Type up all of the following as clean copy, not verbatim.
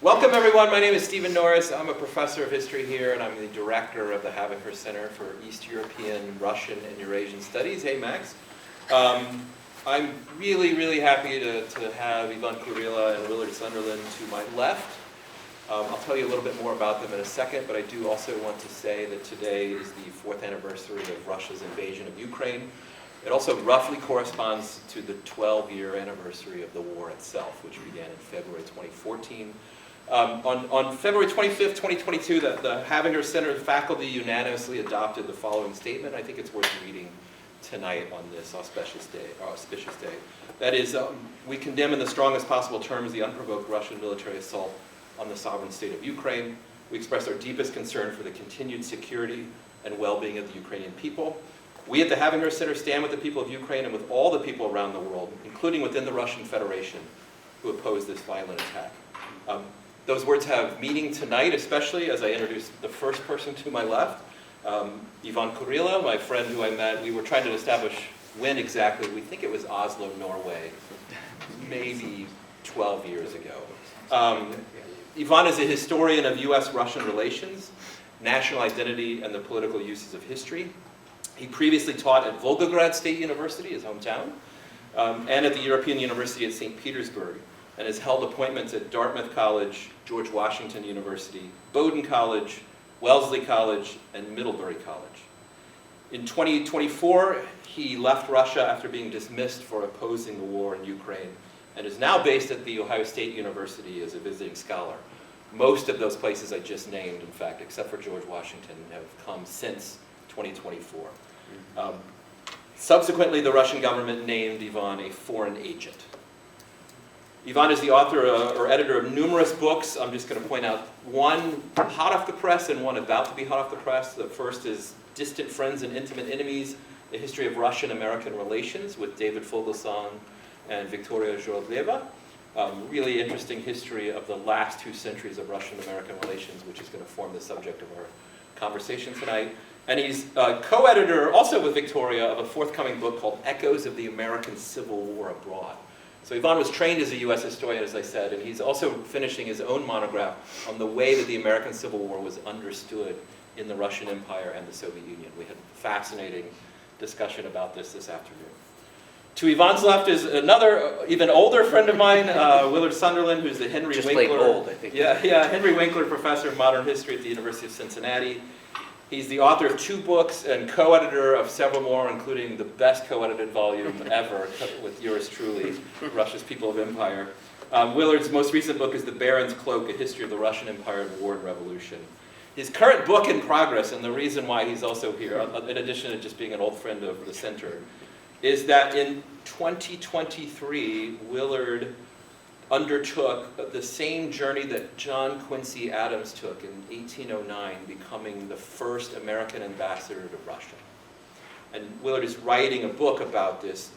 Welcome everyone, my name is Stephen Norris. I'm a professor of history here and I'm the director of the Havighurst Center for East European, Russian, and Eurasian Studies. Hey Max. I'm really happy to have Ivan Kurilla and Willard Sunderland to my left. I'll tell you a little bit more about them in a second, but I do also want to say that today is the 4th anniversary of Russia's invasion of Ukraine. It also roughly corresponds to the 12-year anniversary of the war itself, which began in February 2014. On February 25th, 2022, the Havighurst Center faculty unanimously adopted the following statement. I think it's worth reading tonight on this auspicious day. That is, we condemn in the strongest possible terms the unprovoked Russian military assault on the sovereign state of Ukraine. We express our deepest concern for the continued security and well-being of the Ukrainian people. We at the Havighurst Center stand with the people of Ukraine and with all the people around the world, including within the Russian Federation, who oppose this violent attack. Those words have meaning tonight, especially as I introduce the first person to my left, Ivan Kurilla, my friend who I met. We were trying to establish when exactly. We think it was Oslo, Norway, maybe 12 years ago. Ivan is a historian of US-Russian relations, national identity, and the political uses of history. He previously taught at Volgograd State University, his hometown, and at the European University at St. Petersburg, and has held appointments at Dartmouth College, George Washington University, Bowdoin College, Wellesley College, and Middlebury College. In 2024, he left Russia after being dismissed for opposing the war in Ukraine, and is now based at the Ohio State University as a visiting scholar. Most of those places I just named, in fact, except for George Washington, have come since 2024. Subsequently, the Russian government named Ivan a foreign agent. Ivan is the author or editor of numerous books. I'm just going to point out one hot off the press and one about to be hot off the press. The first is Distant Friends and Intimate Enemies, The History of Russian-American Relations with David Fogelsong and Victoria Zhorogleva. Really interesting history of the last 2 centuries of Russian-American relations, which is going to form the subject of our conversation tonight. And he's co-editor, also with Victoria, of a forthcoming book called Echoes of the American Civil War Abroad. So Ivan was trained as a US historian, as I said, and he's also finishing his own monograph on the way that the American Civil War was understood in the Russian Empire and the Soviet Union. We had a fascinating discussion about this afternoon. To Ivan's left is another, even older friend of mine, Willard Sunderland, who's the Henry Just Winkler. plain old, I think. Yeah, Henry Winkler Professor of Modern History at the University of Cincinnati. He's the author of 2 books and co-editor of several more, including the best co-edited volume ever with yours truly, Russia's People of Empire. Willard's most recent book is The Baron's Cloak, A History of the Russian Empire and War and Revolution. His current book in progress, and the reason why he's also here, in addition to just being an old friend of the center, is that in 2023, Willard undertook the same journey that John Quincy Adams took in 1809, becoming the first American ambassador to Russia. And Willard is writing a book about this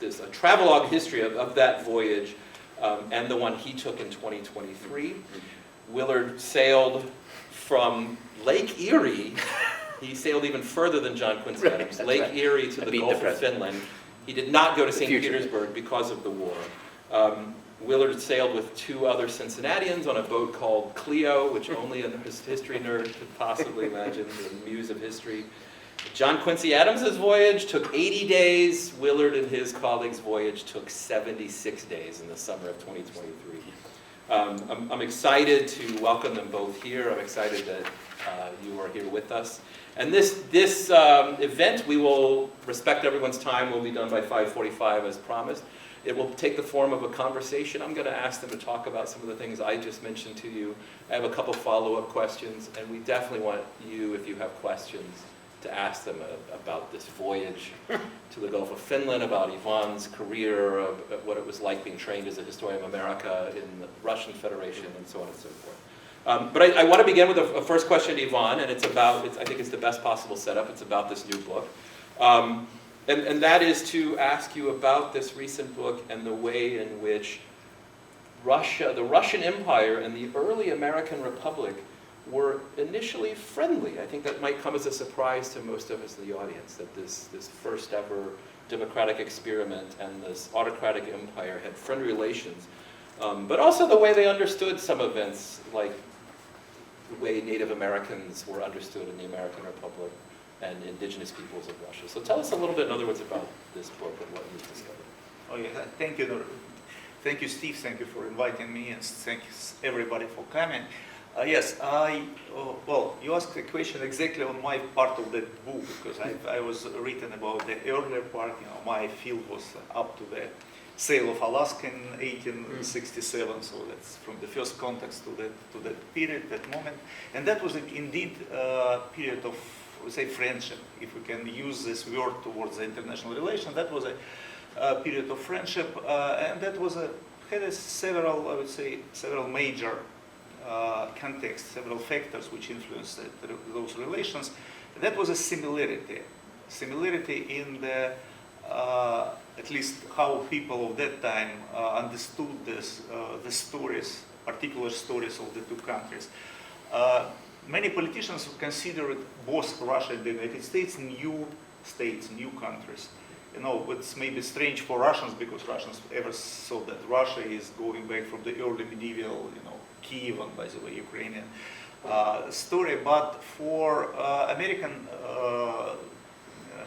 a travelogue history of that voyage and the one he took in 2023. Willard sailed from Lake Erie. He sailed even further than John Quincy Adams, Lake Erie to the Gulf of Finland. He did not go to St. Petersburg because of the war. Willard sailed with 2 other Cincinnatians on a boat called Clio, which only a history nerd could possibly imagine, the muse of history. John Quincy Adams' voyage took 80 days. Willard and his colleagues' voyage took 76 days in the summer of 2023. I'm excited to welcome them both here. I'm excited that you are here with us. And this event, we will respect everyone's time, will be done by 5:45 as promised. It will take the form of a conversation. I'm going to ask them to talk about some of the things I just mentioned to you. I have a couple follow-up questions, and we definitely want you, if you have questions, to ask them about this voyage to the Gulf of Finland, about Ivan's career, what it was like being trained as a historian of America in the Russian Federation, and so on and so forth. But I want to begin with a first question to Ivan, and I think it's the best possible setup. It's about this new book. And that is to ask you about this recent book and the way in which Russia, the Russian Empire, and the early American Republic were initially friendly. I think that might come as a surprise to most of us in the audience, that this first ever democratic experiment and this autocratic empire had friendly relations. but also the way they understood some events, like the way Native Americans were understood in the American Republic and indigenous peoples of Russia. So tell us a little bit, in other words, about this book and what you've discovered. Oh yeah, thank you. Thank you, Steve. Thank you for inviting me, and thanks everybody for coming. Yes, well, you asked a question exactly on my part of that book, because I was written about the earlier part. You know, my field was up to the sale of Alaska in 1867, so that's from the first context to that period, that moment. And that was indeed a period of, we say, friendship, if we can use this word towards the international relations. That was a period of friendship, and that was had several, I would say, several major contexts, several factors which influenced those relations. That was a similarity in the at least how people of that time understood the stories, particular stories of the two countries. Many politicians considered both Russia and the United States, new countries. You know, it's maybe strange for Russians, because Russians ever saw that Russia is going back from the early medieval, you know, Kiev and, by the way, Ukrainian story. But for American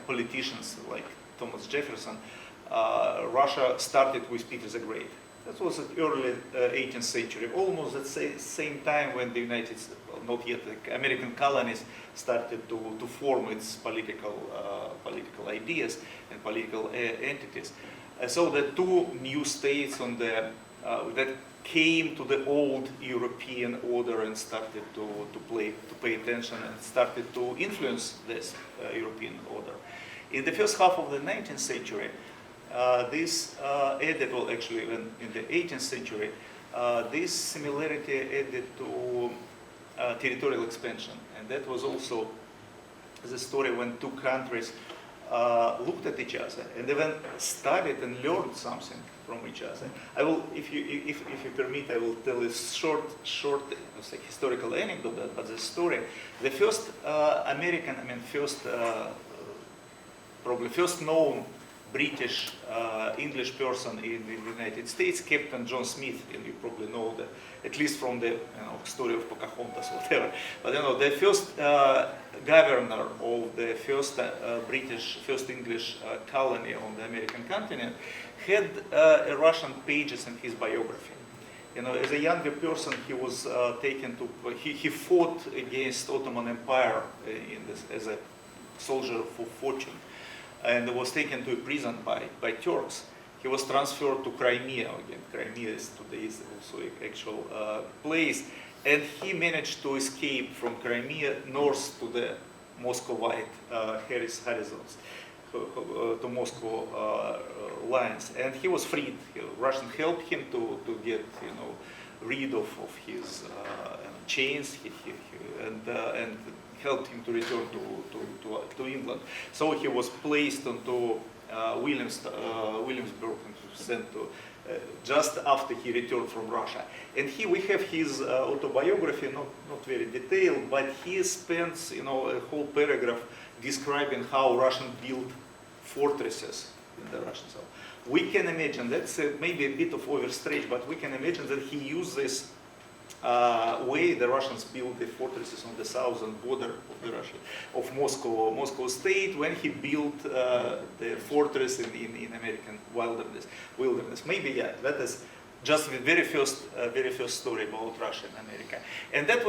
politicians like Thomas Jefferson, Russia started with Peter the Great. That was the early 18th century, almost at the same time when the United States, well, not yet, the American colonies started to form its political ideas and political entities. So the two new states on the, that came to the old European order and started to pay attention and started to influence this European order. In the first half of the 19th century, this added, well, actually in the 18th century, this similarity added to territorial expansion. And that was also the story when two countries looked at each other and even studied and learned something from each other. I will, if you permit, I will tell a short historical anecdote about the story. The first probably first known British English person in the United States, Captain John Smith, and you probably know that, at least from the story of Pocahontas or whatever. But the first governor of the first English colony on the American continent had Russian pages in his biography. As a younger person, he was taken to, he fought against Ottoman Empire as a soldier for fortune, and was taken to a prison by Turks. He was transferred to Crimea. Again, Crimea is today also an actual place, and he managed to escape from Crimea north to the Muscovite horizons, to Moscow lines, and he was freed. Russians helped him to get rid of his chains, and helped him to return to England. So he was placed onto Williamsburg and sent to just after he returned from Russia. And here we have his autobiography, not very detailed, but he spends a whole paragraph describing how Russians built fortresses in the Russian South. We can imagine, that's maybe a bit of overstretch, but we can imagine that he used this way the Russians built the fortresses on the southern border of the Russia, of Moscow state, when he built the fortress in American wilderness. Maybe, yeah, that is just the very first story about Russia and America. And that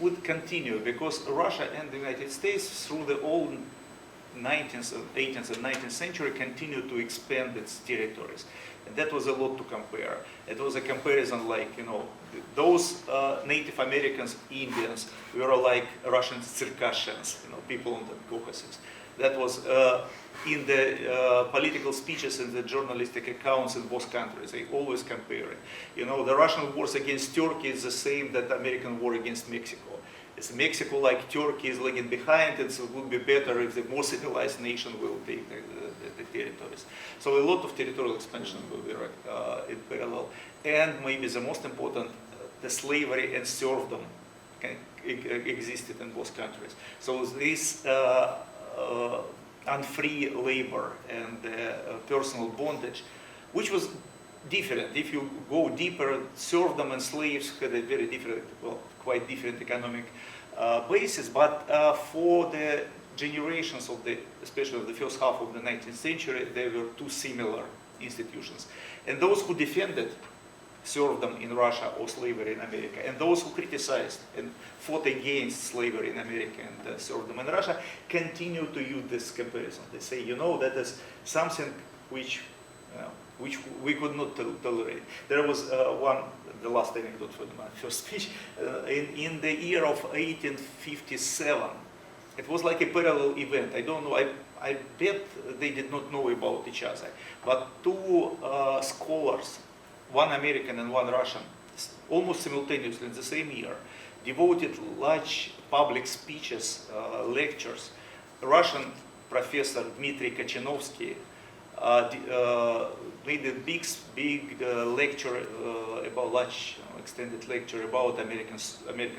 would continue, because Russia and the United States, through the old 18th and 19th century, continued to expand its territories. And that was a lot to compare. It was a comparison like, those Native Americans, Indians, were like Russian Circassians, people on the Caucasus. That was in the political speeches and the journalistic accounts in both countries. They always compare it. The Russian wars against Turkey is the same that the American war against Mexico. It's Mexico, like Turkey, is lagging behind, and so it would be better if the more civilized nation will take the territories. So a lot of territorial expansion will be in parallel. And maybe the most important, the slavery and serfdom existed in both countries. So this unfree labor and personal bondage, which was different. If you go deeper, serfdom and slaves had a very different, well, quite different economic basis. But for the generations of especially of the first half of the 19th century, there were two similar institutions. And those who defended serfdom in Russia or slavery in America, and those who criticized and fought against slavery in America and serfdom in Russia, continue to use this comparison. They say, that is something which we could not tolerate. There was the last anecdote for my first speech, in the year of 1857. It was like a parallel event. I don't know, I bet they did not know about each other. But two scholars, one American and one Russian, almost simultaneously in the same year, devoted large public speeches, lectures. A Russian professor, Dmitry Kachanovsky, made a big lecture about large extended lecture about American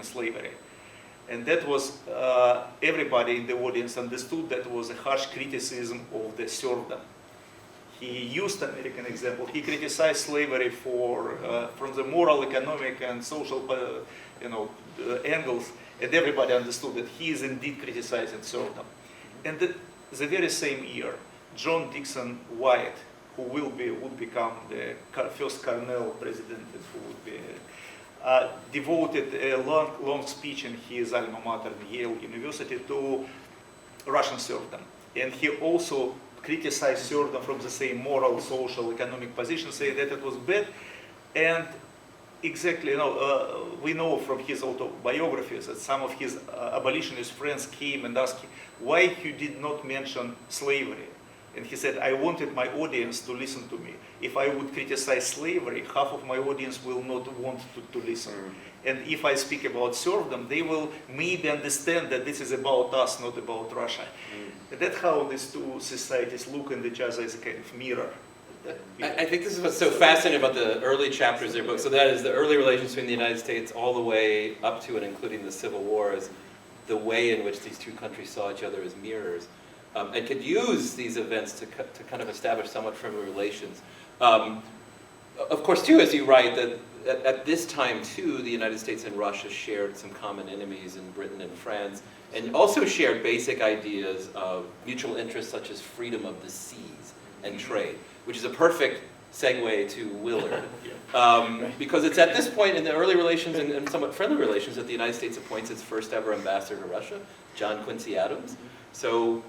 slavery. And that was, everybody in the audience understood that was a harsh criticism of the serfdom. He used American example. He criticized slavery from the moral, economic, and social, angles, and everybody understood that he is indeed criticizing serfdom. And the very same year, John Dixon Wyatt, who would become the first Cornell president, and who would be devoted a long speech in his alma mater, Yale University, to Russian serfdom. And he also criticized serfdom from the same moral, social, economic position, saying that it was bad. And exactly, we know from his autobiographies that some of his abolitionist friends came and asked him why he did not mention slavery. And he said, I wanted my audience to listen to me. If I would criticize slavery, half of my audience will not want to listen. And if I speak about serfdom, they will maybe understand that this is about us, not about Russia. And that's how these two societies look at each other as a kind of mirror. I think this is what's so fascinating about the early chapters of your book. So that is the early relations between the United States all the way up to and including the Civil War, is the way in which these two countries saw each other as mirrors. And could use these events to kind of establish somewhat friendly relations. Of course, too, as you write, that at this time, too, the United States and Russia shared some common enemies in Britain and France, and also shared basic ideas of mutual interests such as freedom of the seas and trade, which is a perfect segue to Willard. Because it's at this point in the early relations and somewhat friendly relations that the United States appoints its first ever ambassador to Russia, John Quincy Adams. So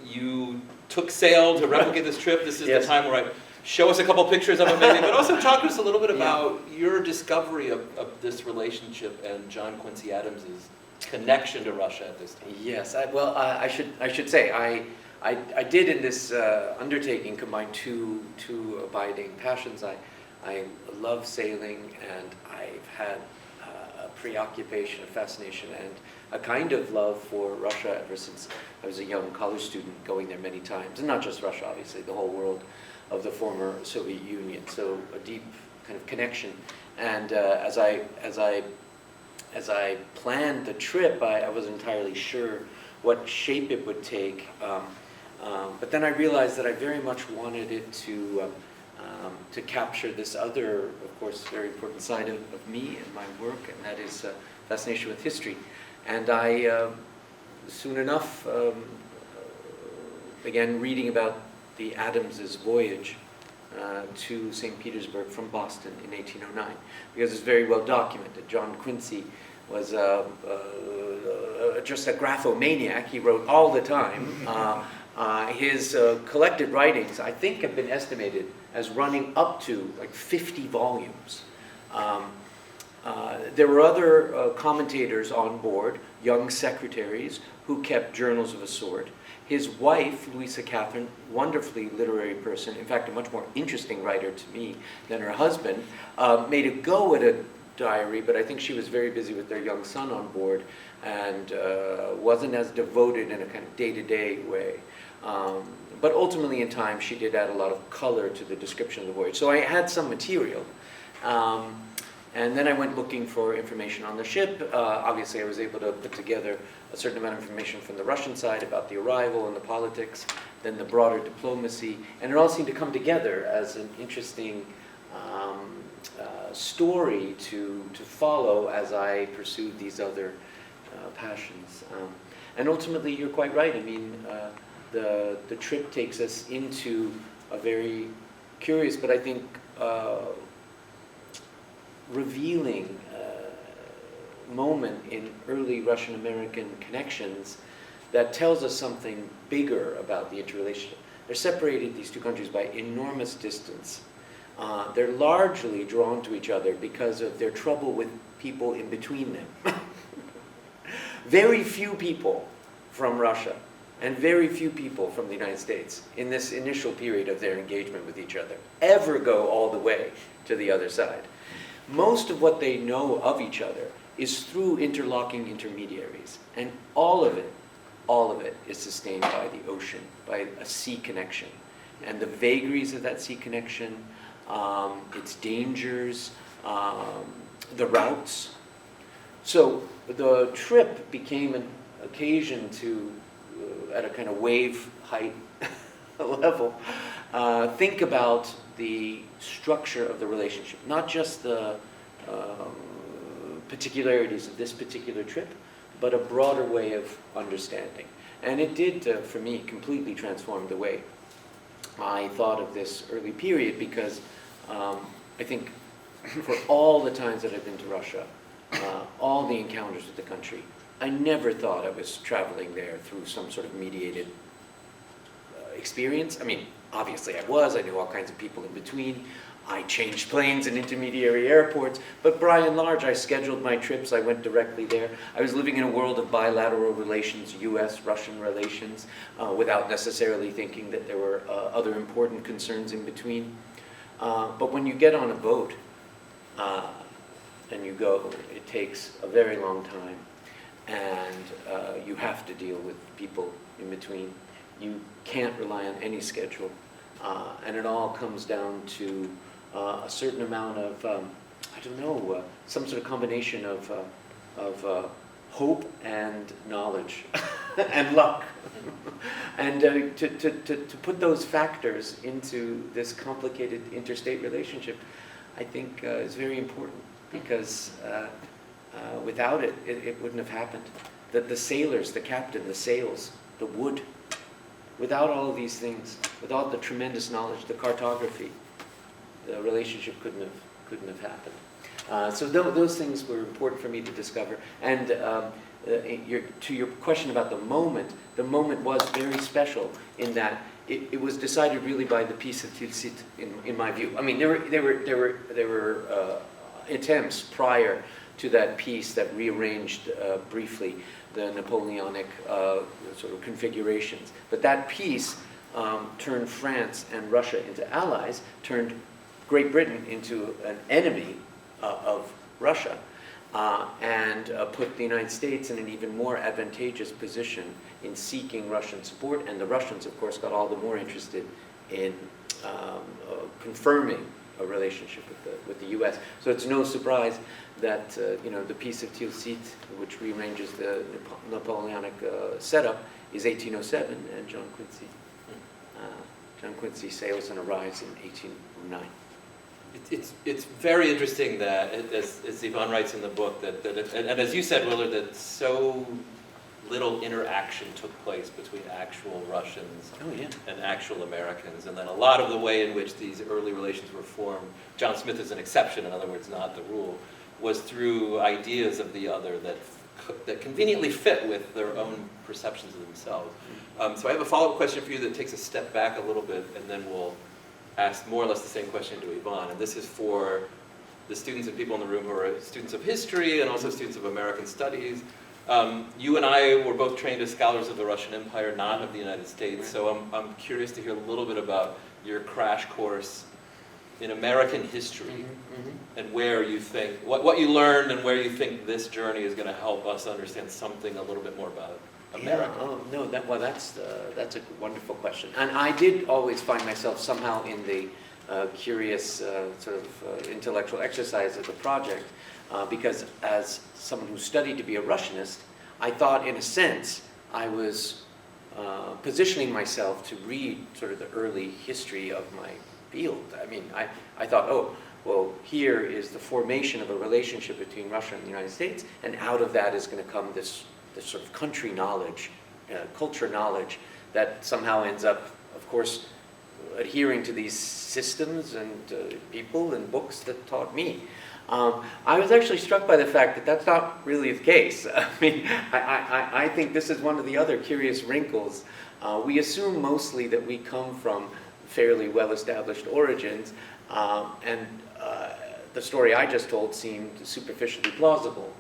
you took sail to replicate this trip. This is the time where I show us a couple pictures of it maybe, but also talk to us a little bit about your discovery of this relationship and John Quincy Adams's connection to Russia at this time. Yes, I should say I did in this undertaking combine two abiding passions. I love sailing, and I've had a preoccupation, a fascination, and a kind of love for Russia ever since I was a young college student, going there many times, and not just Russia, obviously, the whole world of the former Soviet Union. So a deep kind of connection. And as I planned the trip, I wasn't entirely sure what shape it would take. But then I realized that I very much wanted it to capture this other, of course, very important side of me and my work, and that is fascination with history. And I, soon enough, began reading about the Adamses' voyage to St. Petersburg from Boston in 1809, because it's very well documented. John Quincy was just a graphomaniac. He wrote all the time. His collected writings, I think, have been estimated as running up to like 50 volumes. There were other commentators on board, young secretaries, who kept journals of a sort. His wife, Louisa Catherine, wonderfully literary person, in fact, a much more interesting writer to me than her husband, made a go at a diary, but I think she was very busy with their young son on board and wasn't as devoted in a kind of day-to-day way. But ultimately, in time, she did add a lot of color to the description of the voyage. So I had some material. And then I went looking for information on the ship. Obviously, I was able to put together a certain amount of information from the Russian side about the arrival and the politics, then the broader diplomacy. And it all seemed to come together as an interesting story to follow as I pursued these other passions. And ultimately, you're quite right. I mean, the trip takes us into a very curious, but I think revealing moment in early Russian-American connections that tells us something bigger about the interrelationship. They're separated, these two countries, by enormous distance. They're largely drawn to each other because of their trouble with people in between them. Very few people from Russia and very few people from the United States in this initial period of their engagement with each other ever go all the way to the other side. Most of what they know of each other is through interlocking intermediaries, and all of it is sustained by the ocean, by a sea connection. And the vagaries of that sea connection, its dangers, the routes. So the trip became an occasion to, at a kind of wave height level, think about the structure of the relationship, not just the particularities of this particular trip, but a broader way of understanding. And it did, for me, completely transform the way I thought of this early period, because I think for all the times that I've been to Russia, all the encounters with the country, I never thought I was traveling there through some sort of mediated experience. I mean, obviously I was. I knew all kinds of people in between. I changed planes in intermediary airports, but by and large, I scheduled my trips. I went directly there. I was living in a world of bilateral relations, U.S.-Russian relations, without necessarily thinking that there were other important concerns in between. But when you get on a boat and you go, it takes a very long time, and you have to deal with people in between. You can't rely on any schedule, and it all comes down to a certain amount of, I don't know, some sort of combination of hope and knowledge and luck. And to put those factors into this complicated interstate relationship, I think is very important, because without it, it wouldn't have happened. The sailors, the captain, the sails, the wood, without all of these things, without the tremendous knowledge, the cartography, the relationship couldn't have happened. So those things were important for me to discover. And to your question about the moment was very special in that it was decided really by the Peace of Tilsit, in my view. I mean, there were attempts prior to that peace that rearranged briefly the Napoleonic sort of configurations. But that peace turned France and Russia into allies, turned Great Britain into an enemy of Russia, and put the United States in an even more advantageous position in seeking Russian support. And the Russians, of course, got all the more interested in confirming a relationship with the U.S. So it's no surprise that the Peace of Tilsit, which rearranges the Napoleonic setup, is 1807, and John Quincy sails and arrives in 1809. It's very interesting that, as Ivan writes in the book, and as you said, Willard, that so little interaction took place between actual Russians and actual Americans, and then a lot of the way in which these early relations were formed, John Smith is an exception, in other words, not the rule, was through ideas of the other that conveniently fit with their own perceptions of themselves. So I have a follow-up question for you that takes a step back a little bit, and then we'll ask more or less the same question to Ivan. And this is for the students and people in the room who are students of history and also students of American studies. You and I were both trained as scholars of the Russian Empire, not of the United States. So I'm curious to hear a little bit about your crash course in American history, and where you think, what you learned and where you think this journey is going to help us understand something a little bit more about America. Yeah, oh, no, that's a wonderful question. And I did always find myself somehow in the curious sort of intellectual exercise of the project, because as someone who studied to be a Russianist, I thought, in a sense, I was positioning myself to read sort of the early history of my field. I mean, I thought, oh, well, here is the formation of a relationship between Russia and the United States, and out of that is going to come this sort of country knowledge, culture knowledge, that somehow ends up, of course, adhering to these systems and people and books that taught me. I was actually struck by the fact that that's not really the case. I mean, I think this is one of the other curious wrinkles. We assume mostly that we come from fairly well-established origins, and the story I just told seemed superficially plausible.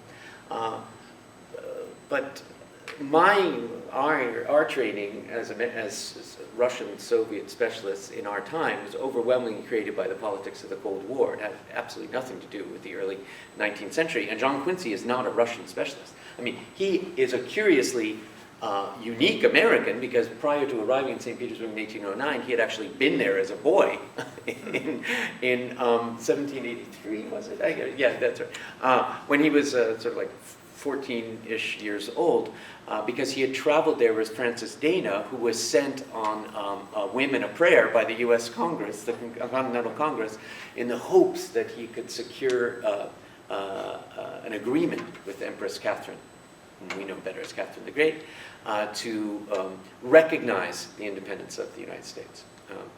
But our training as Russian Soviet specialists in our time was overwhelmingly created by the politics of the Cold War. It had absolutely nothing to do with the early 19th century. And John Quincy is not a Russian specialist. I mean, he is a curiously unique American, because prior to arriving in St. Petersburg in 1809, he had actually been there as a boy in 1783, was it? Yeah, that's right. When he was sort of like 14-ish years old, because he had traveled there with Francis Dana, who was sent on a whim and a prayer by the U.S. Congress, the Continental Congress, in the hopes that he could secure an agreement with Empress Catherine, whom we know better as Catherine the Great, to recognize the independence of the United States.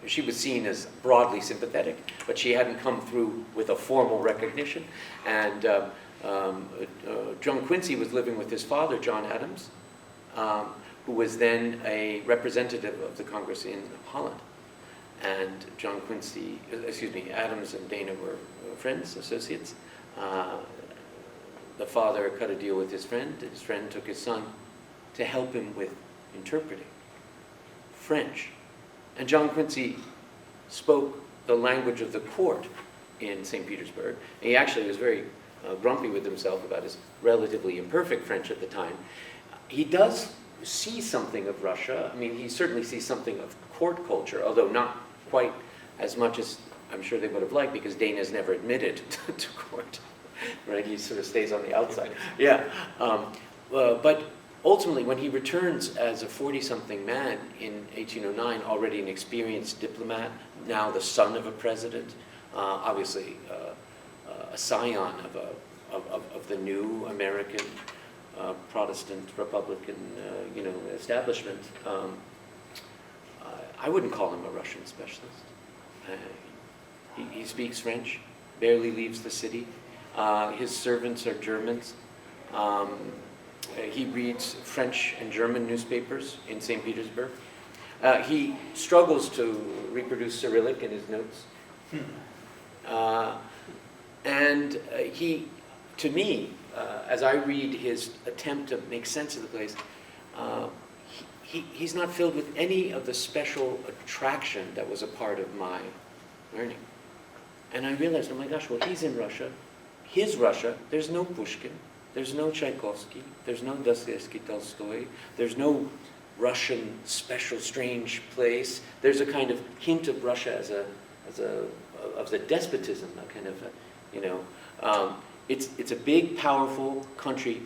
She was seen as broadly sympathetic, but she hadn't come through with a formal recognition. And John Quincy was living with his father, John Adams, who was then a representative of the Congress in Holland. And Adams and Dana were friends, associates. The father cut a deal with his friend. His friend took his son to help him with interpreting French. And John Quincy spoke the language of the court in St. Petersburg. And he actually was very grumpy with himself about his relatively imperfect French at the time. He does see something of Russia. I mean, he certainly sees something of court culture, although not quite as much as I'm sure they would have liked, because Dana's never admitted to court, right? He sort of stays on the outside. Yeah. But ultimately, when he returns as a 40-something man in 1809, already an experienced diplomat, now the son of a president, obviously a scion of the new American Protestant Republican, establishment. I wouldn't call him a Russian specialist. He speaks French, barely leaves the city. His servants are Germans. He reads French and German newspapers in St. Petersburg. He struggles to reproduce Cyrillic in his notes. And he, to me, as I read his attempt to make sense of the place, he's not filled with any of the special attraction that was a part of my learning. And I realized, oh my gosh, well, he's in Russia. His Russia, there's no Pushkin, there's no Tchaikovsky, there's no Dostoevsky, Tolstoy, there's no Russian special strange place. There's a kind of hint of Russia as the despotism, a kind of, it's a big, powerful country.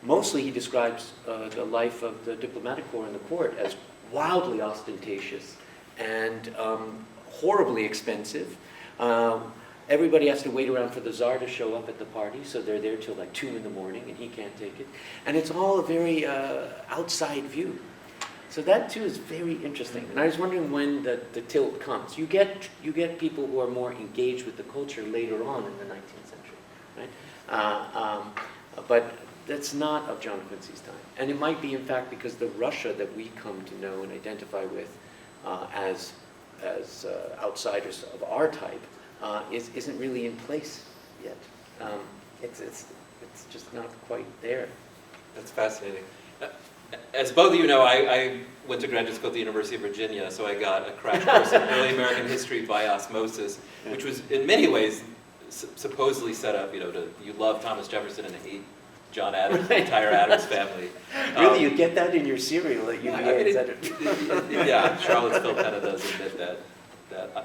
Mostly he describes the life of the diplomatic corps and the court as wildly ostentatious and horribly expensive. Everybody has to wait around for the Tsar to show up at the party, so they're there till like 2 in the morning, and he can't take it. And it's all a very outside view. So that too is very interesting. And I was wondering when the tilt comes. You get people who are more engaged with the culture later on in the 19th century, right? But that's not of John Quincy's time. And it might be, in fact, because the Russia that we come to know and identify with as outsiders of our type isn't really in place yet. It's just not quite there. That's fascinating. As both of you know, I went to graduate school at the University of Virginia, so I got a crash course in early American history by osmosis, which was in many ways supposedly set up, you love Thomas Jefferson and hate John Adams, the entire Adams family. Really, you get that in your cereal at UVA, yeah, Charlottesville kind of does admit that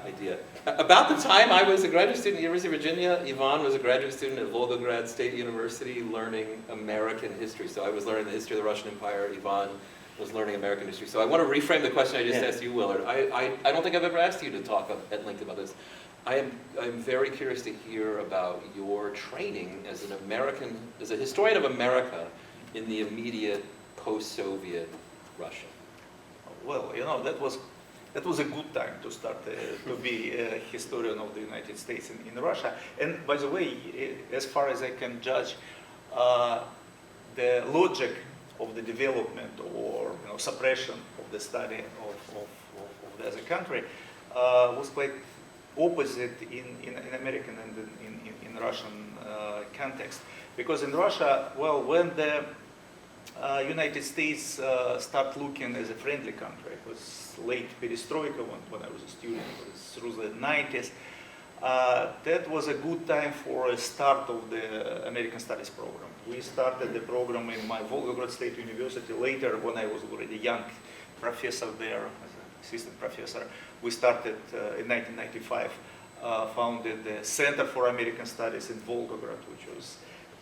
idea. About the time I was a graduate student at the University of Virginia, Ivan was a graduate student at Volgograd State University learning American history. So I was learning the history of the Russian Empire. Ivan was learning American history. So I want to reframe the question I just asked you, Willard. I don't think I've ever asked you to talk at length about this. I'm very curious to hear about your training as a historian of America in the immediate post-Soviet Russia. Well, that was a good time to start to be a historian of the United States in Russia. And by the way, as far as I can judge, the logic of the development or suppression of the study of the other country was quite opposite in American and in Russian context. Because in Russia, well, when the United States start looking as a friendly country, it was late perestroika when I was a student, it was through the 90s. That was a good time for a start of the American Studies program. We started the program in my Volgograd State University. Later, when I was already a young professor there, as an assistant professor, we started in 1995, founded the Center for American Studies in Volgograd,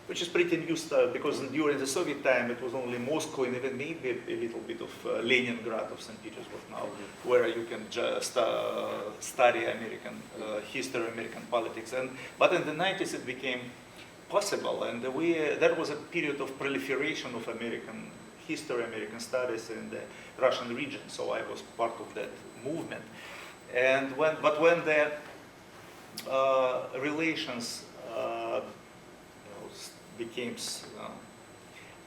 which is pretty new stuff, because during the Soviet time it was only Moscow and even maybe a little bit of Leningrad of St. Petersburg now, where you can just study American history, American politics. But in the 90s it became possible, and there was a period of proliferation of American history, American studies in the Russian region, so I was part of that movement. And when the relations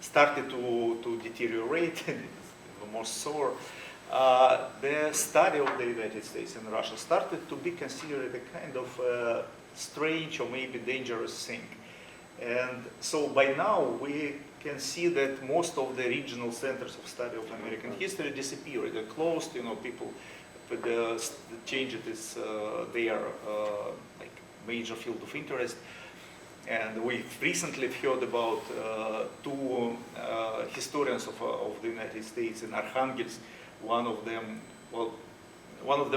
started to deteriorate, more sore, the study of the United States and Russia started to be considered a kind of strange or maybe dangerous thing. And so by now we can see that most of the regional centers of study of American history disappeared. They're closed, people changed their like major field of interest. And we've recently heard about two historians of the United States in Arkhangelsk. One of them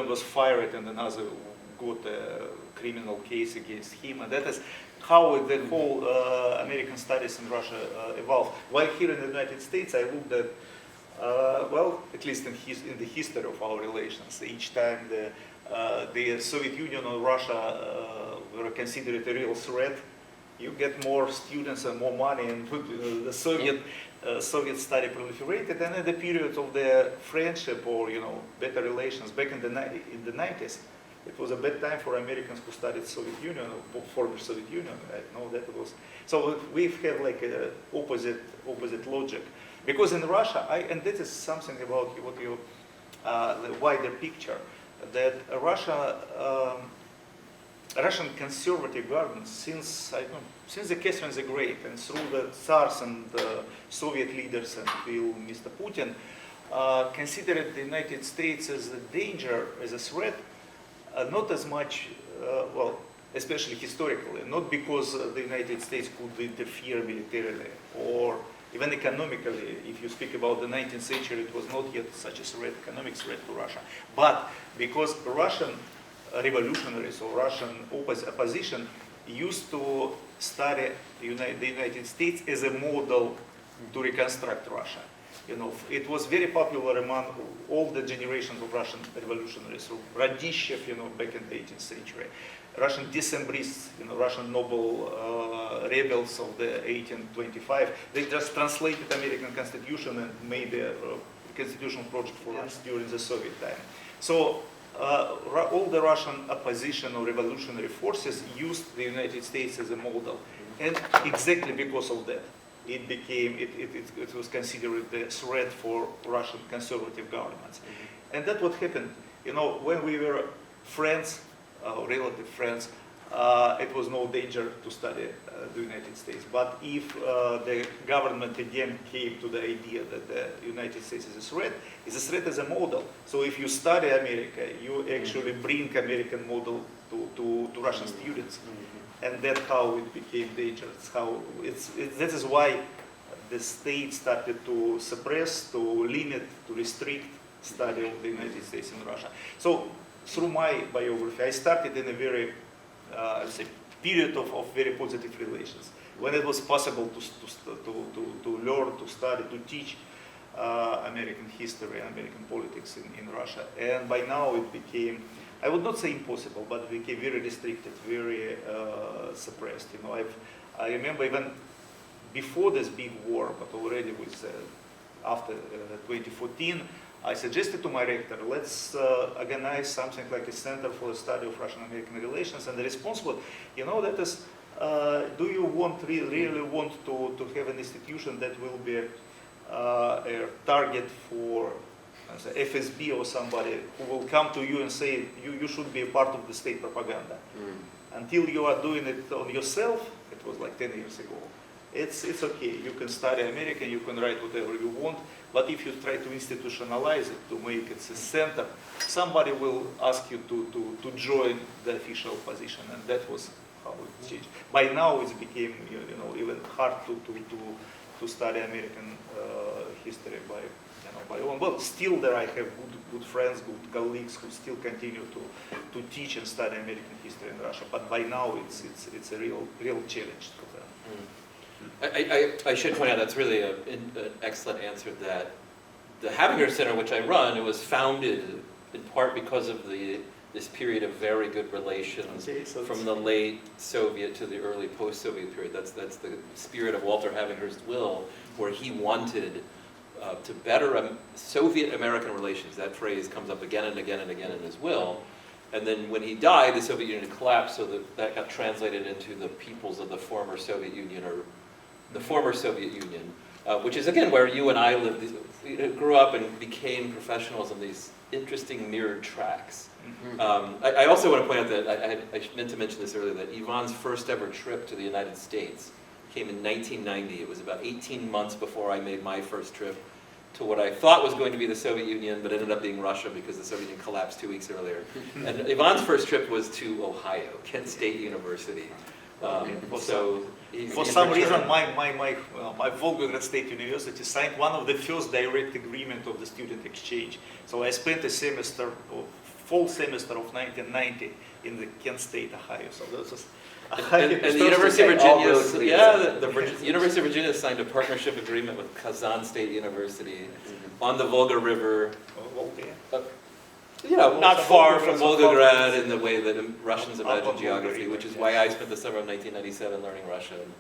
was fired, and another got a criminal case against him. And that is how the whole American studies in Russia evolved. While here in the United States, I looked at, at least in the history of our relations, each time the Soviet Union or Russia were considered a real threat, you get more students and more money, and the Soviet study proliferated. And in the period of the friendship or better relations back in the 90s, it was a bad time for Americans who studied Soviet Union or former Soviet Union. Right? No, that was so we have like a opposite logic, because in Russia, and this is something about what you the wider picture, that Russian conservative governments since the Catherine the Great and through the Tsars and the Soviet leaders until Mr. Putin considered the United States as a danger, as a threat, not as much, especially historically, not because the United States could interfere militarily or even economically. If you speak about the 19th century, it was not yet such a threat, economic threat to Russia, but because Russian revolutionaries or Russian opposition used to study the United States as a model to reconstruct Russia. It was very popular among all the generations of Russian revolutionaries. So Radishev, back in the 18th century, Russian Decembrists, Russian noble rebels of the 1825, they just translated American Constitution and made a constitutional project for us during the Soviet time. So all the Russian opposition or revolutionary forces used the United States as a model, and exactly because of that, it was considered a threat for Russian conservative governments, and that's what happened. When we were friends, relative friends, it was no danger to study the United States. But if the government again came to the idea that the United States is a threat as a model. So if you study America, you actually bring American model to Russian students. And that's how it became dangerous. That is why the state started to suppress, to limit, to restrict study of the United States in Russia. So through my biography, I started in a very period of very positive relations, when it was possible to learn, to study, to teach American history, American politics in Russia. And by now it became, I would not say impossible, but it became very restricted, very suppressed. You know, I remember even before this big war, but already with after 2014, I suggested to my rector, let's organize something like a Center for the Study of Russian-American Relations. And the response was, you know, that is, do you really want to have an institution that will be a target for FSB or somebody who will come to you and say, you should be a part of the state propaganda. Until you are doing it on yourself, it was like 10 years ago. It's okay, you can study American, you can write whatever you want, but if you try to institutionalize it, to make it a center, somebody will ask you to join the official position, and that was how it changed. By now it became even hard to study American history by own. Well, still there I have good friends, good colleagues who still continue to teach and study American history in Russia, but by now it's a real challenge for them. I should point out that's really an excellent answer, that the Havighurst Center, which I run, it was founded in part because of this period of very good relations from the late Soviet to the early post-Soviet period. That's the spirit of Walter Havighurst's will, where he wanted to better Soviet-American relations. That phrase comes up again and again and again in his will. And then when he died, the Soviet Union collapsed, so that got translated into the peoples of the former Soviet Union, or the former Soviet Union, which is again where you and I lived, grew up and became professionals on these interesting mirrored tracks. I also want to point out that I meant to mention this earlier, that Ivan's first ever trip to the United States came in 1990. It was about 18 months before I made my first trip to what I thought was going to be the Soviet Union, but ended up being Russia because the Soviet Union collapsed 2 weeks earlier. And Ivan's first trip was to Ohio, Kent State University. For some reason, my Volgograd State University signed one of the first direct agreement of the student exchange. So I spent a fall semester of 1990 in the Kent State, Ohio. So that was and the University of Virginia, the University of Virginia signed a partnership agreement with Kazan State University on the Volga River. Not far from Volgograd in the way that Russians imagine geography, which is why I spent the summer of 1997 learning Russian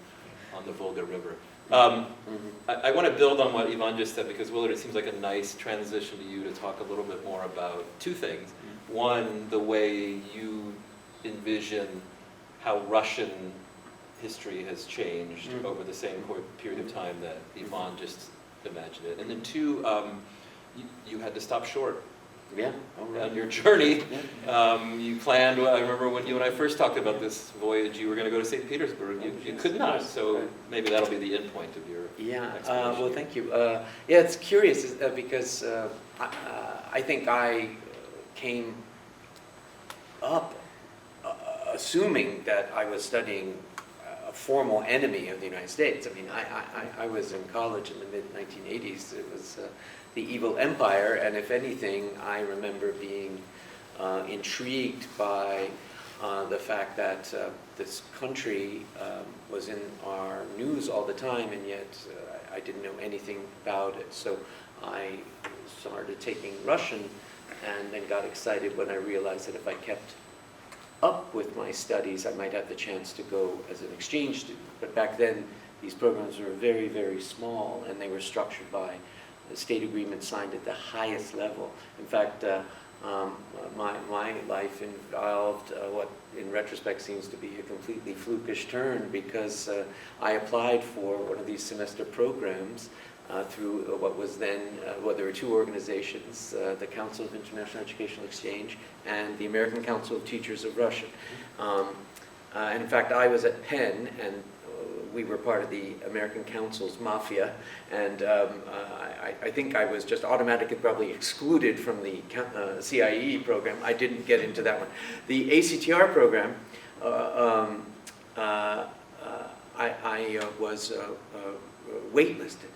on the Volga River. I want to build on what Ivan just said, because Willard, it seems like a nice transition to you to talk a little bit more about two things. One, the way you envision how Russian history has changed over the same period of time that Ivan just imagined it. And then two, you had to stop short. On your journey. You planned, I remember when you and I first talked about this voyage, you were going to go to St. Petersburg. You could not, so maybe that'll be the end point of your well, thank you. It's curious because I think I came up assuming that I was studying a formal enemy of the United States. I mean, I was in college in the mid-1980s. It was the evil empire, and if anything, I remember being intrigued by the fact that this country was in our news all the time, and yet I didn't know anything about it. So I started taking Russian, and then got excited when I realized that if I kept up with my studies, I might have the chance to go as an exchange student. But back then, these programs were very, very small, and they were structured by the state agreement signed at the highest level. In fact, my life involved what in retrospect seems to be a completely flukish turn, because I applied for one of these semester programs through what was then, there were two organizations, the Council of International Educational Exchange and the American Council of Teachers of Russian. And in fact, I was at Penn, and we were part of the American Council's mafia, and I think I was just automatically probably excluded from the CIE program. I didn't get into that one. The ACTR program, I was waitlisted.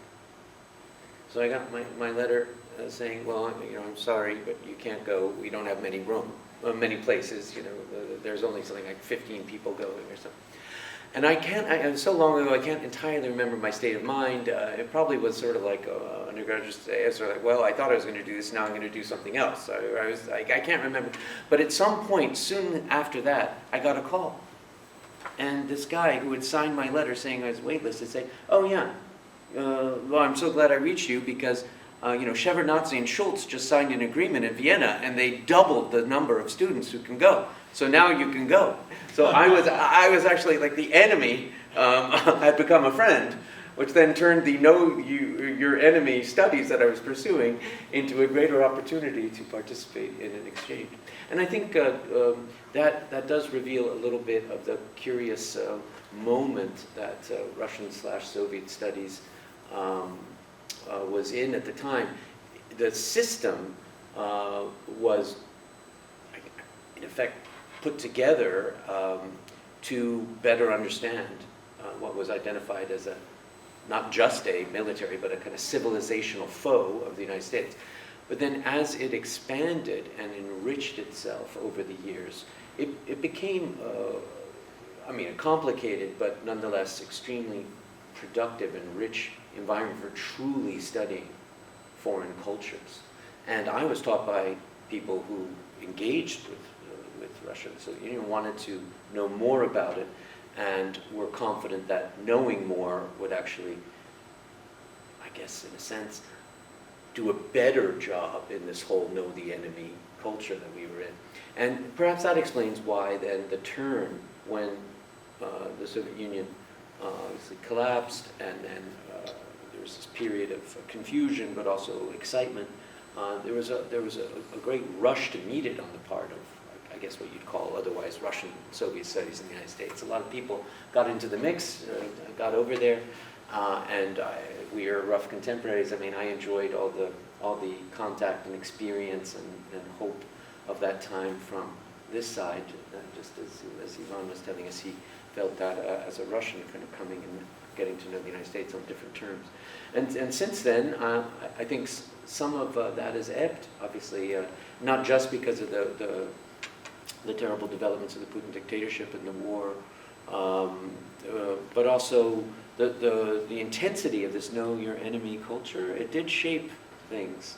So I got my letter saying, well, I'm sorry, but you can't go. We don't have many places. There's only something like 15 people going or something. And it was so long ago, I can't entirely remember my state of mind. It probably was sort of like undergraduate stage, sort of like, well, I thought I was going to do this, now I'm going to do something else. I can't remember. But at some point, soon after that, I got a call. And this guy who had signed my letter saying I was waitlisted said, oh yeah, well, I'm so glad I reached you because Shevardnadze and Schultz just signed an agreement in Vienna and they doubled the number of students who can go. So now you can go. So I was actually like the enemy had become a friend, which then turned the your enemy studies that I was pursuing into a greater opportunity to participate in an exchange. And I think that does reveal a little bit of the curious moment that Russian/Soviet studies was in at the time. The system was, in effect, put together to better understand what was identified as not just a military, but a kind of civilizational foe of the United States. But then as it expanded and enriched itself over the years, it became, a complicated, but nonetheless extremely productive and rich environment for truly studying foreign cultures. And I was taught by people who engaged with Russia, so wanted to know more about it, and were confident that knowing more would actually, I guess in a sense, do a better job in this whole know the enemy culture that we were in. And perhaps that explains why then the turn when the Soviet Union obviously collapsed, and then there was this period of confusion but also excitement. There was a great rush to meet it on the part of, I guess what you'd call otherwise Russian Soviet studies in the United States. A lot of people got into the mix, got over there, and we are rough contemporaries. I mean, I enjoyed all the contact and experience and hope of that time from this side, just as Ivan was telling us, he felt that as a Russian kind of coming and getting to know the United States on different terms. And since then, I think some of that has ebbed, obviously, not just because of the terrible developments of the Putin dictatorship and the war, but also the intensity of this know your enemy culture. It did shape things,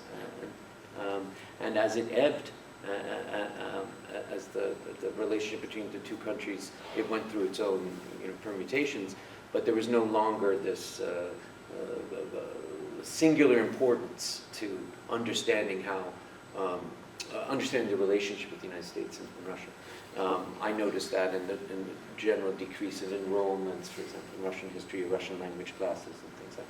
and as it ebbed, as the relationship between the two countries, it went through its own permutations, but there was no longer this singular importance to understanding understanding the relationship with the United States and Russia. I noticed that in the general decrease in enrollments, for example, in Russian history or Russian language classes and things like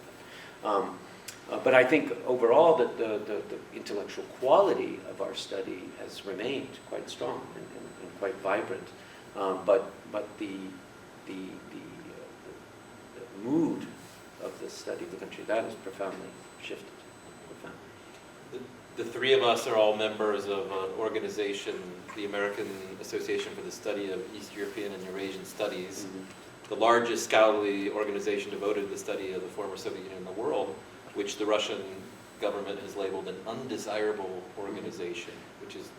that. But I think overall that the intellectual quality of our study has remained quite strong and quite vibrant. But the mood of the study of the country, that has profoundly shifted. The three of us are all members of an organization, the American Association for the Study of East European and Eurasian Studies, the largest scholarly organization devoted to the study of the former Soviet Union in the world, which the Russian government has labeled an undesirable organization, which is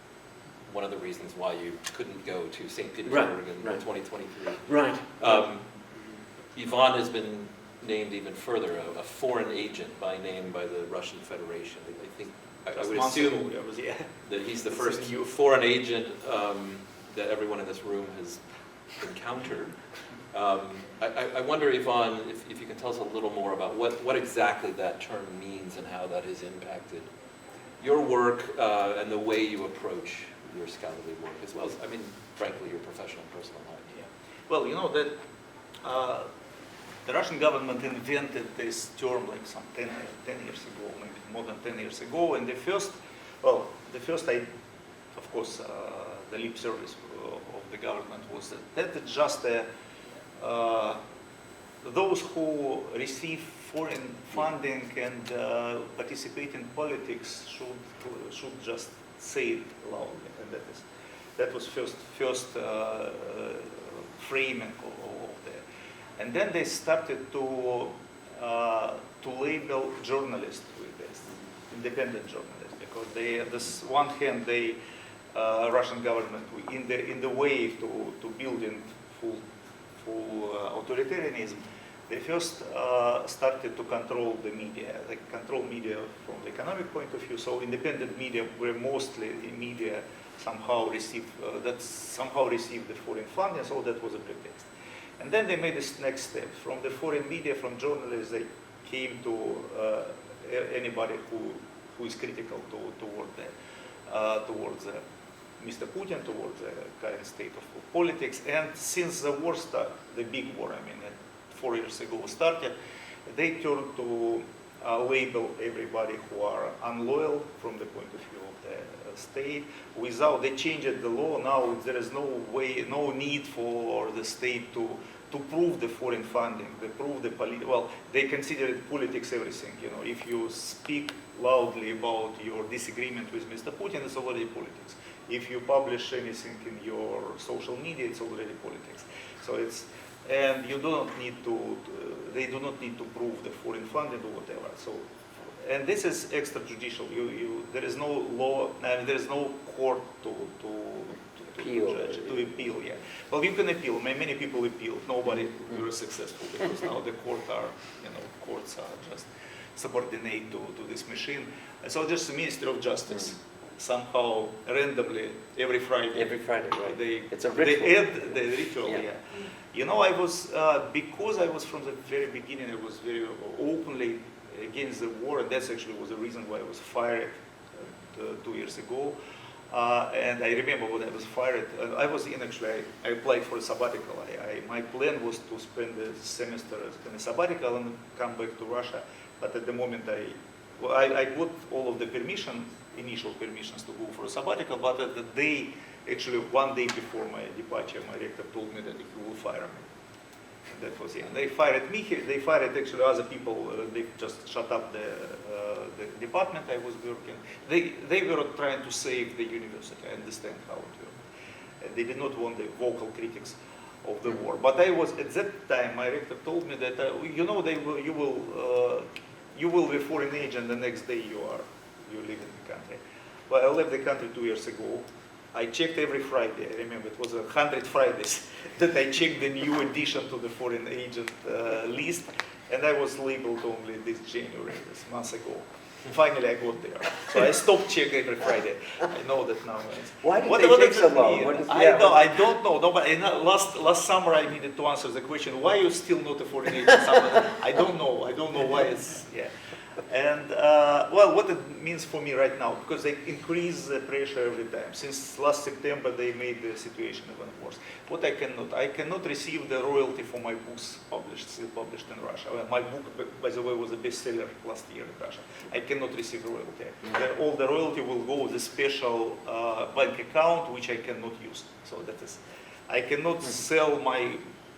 one of the reasons why you couldn't go to St. Petersburg in 2023. Right. Ivan has been named even further a foreign agent by name by the Russian Federation. I think I would assume that he's the first foreign agent that everyone in this room has encountered. I wonder, Ivan, if you can tell us a little more about what exactly that term means and how that has impacted your work and the way you approach your scholarly work, as well as, I mean, frankly, your professional and personal life. Yeah. Well, that the Russian government invented this term like some 10 years ago, maybe more than 10 years ago, and the first, of course, the lip service of the government was that it's just those who receive foreign funding and participate in politics should just say it loudly, and that was first framing of that. And then they started to label journalists with this, independent journalists, because they, on this one hand, Russian government in the way to building authoritarianism, they first started to control the media. They control media from the economic point of view. So independent media were mostly media somehow received the foreign funding. So that was a pretext. And then they made this next step. From the foreign media, from journalists, they came to anybody who is critical towards Mr. Putin, towards the current state of politics. And since the war started, the big war, 4 years ago started, they turned to label everybody who are unloyal from the point of view of the state. They changed the law. Now there is no need for the state to prove the foreign funding. They prove they consider politics everything. If you speak loudly about your disagreement with Mr. Putin, it's already politics. If you publish anything in your social media, it's already politics. And you do not need they do not need to prove the foreign funding or whatever. And this is extrajudicial. There is no law, there is no court to appeal. Yeah. Well, you can appeal. Many people appeal. Nobody was successful because now the courts are just subordinate to this machine. So there's the Ministry of Justice. Somehow, randomly, every Friday. Every Friday, right? It's a ritual. They add the ritual, yeah. I was, because I was from the very beginning, I was very openly against the war, and that's actually was the reason why I was fired 2 years ago. And I remember when I was fired, I applied for a sabbatical. My plan was to spend the semester in a sabbatical and come back to Russia. But at the moment, I got all of the initial permissions to go for a sabbatical, but at the day, actually 1 day before my departure, my rector told me that he will fire me. And that was it. And they fired me. They fired actually other people. They just shut up the department I was working. They were trying to save the university. I understand how it worked. They did not want the vocal critics of the war. But I was at that time. My rector told me that you will be a foreign agent the next day you leave the country. Well, I left the country 2 years ago. I checked every Friday. I remember it was 100 Fridays that I checked the new addition to the foreign agent list, and I was labeled only this January, this month ago. Finally, I got there. So I stopped checking every Friday. I know that now. Why did they take so long? I don't know. No, but last summer I needed to answer the question, why are you still not a foreign agent? I don't know. I don't know why it's, yeah. And, what it means for me right now, because they increase the pressure every time. Since last September, they made the situation even worse. What I cannot receive the royalty for my books still published in Russia. Well, my book, by the way, was a bestseller last year in Russia. I cannot receive royalty. All the royalty will go with a special bank account, which I cannot use. So that is, I cannot sell my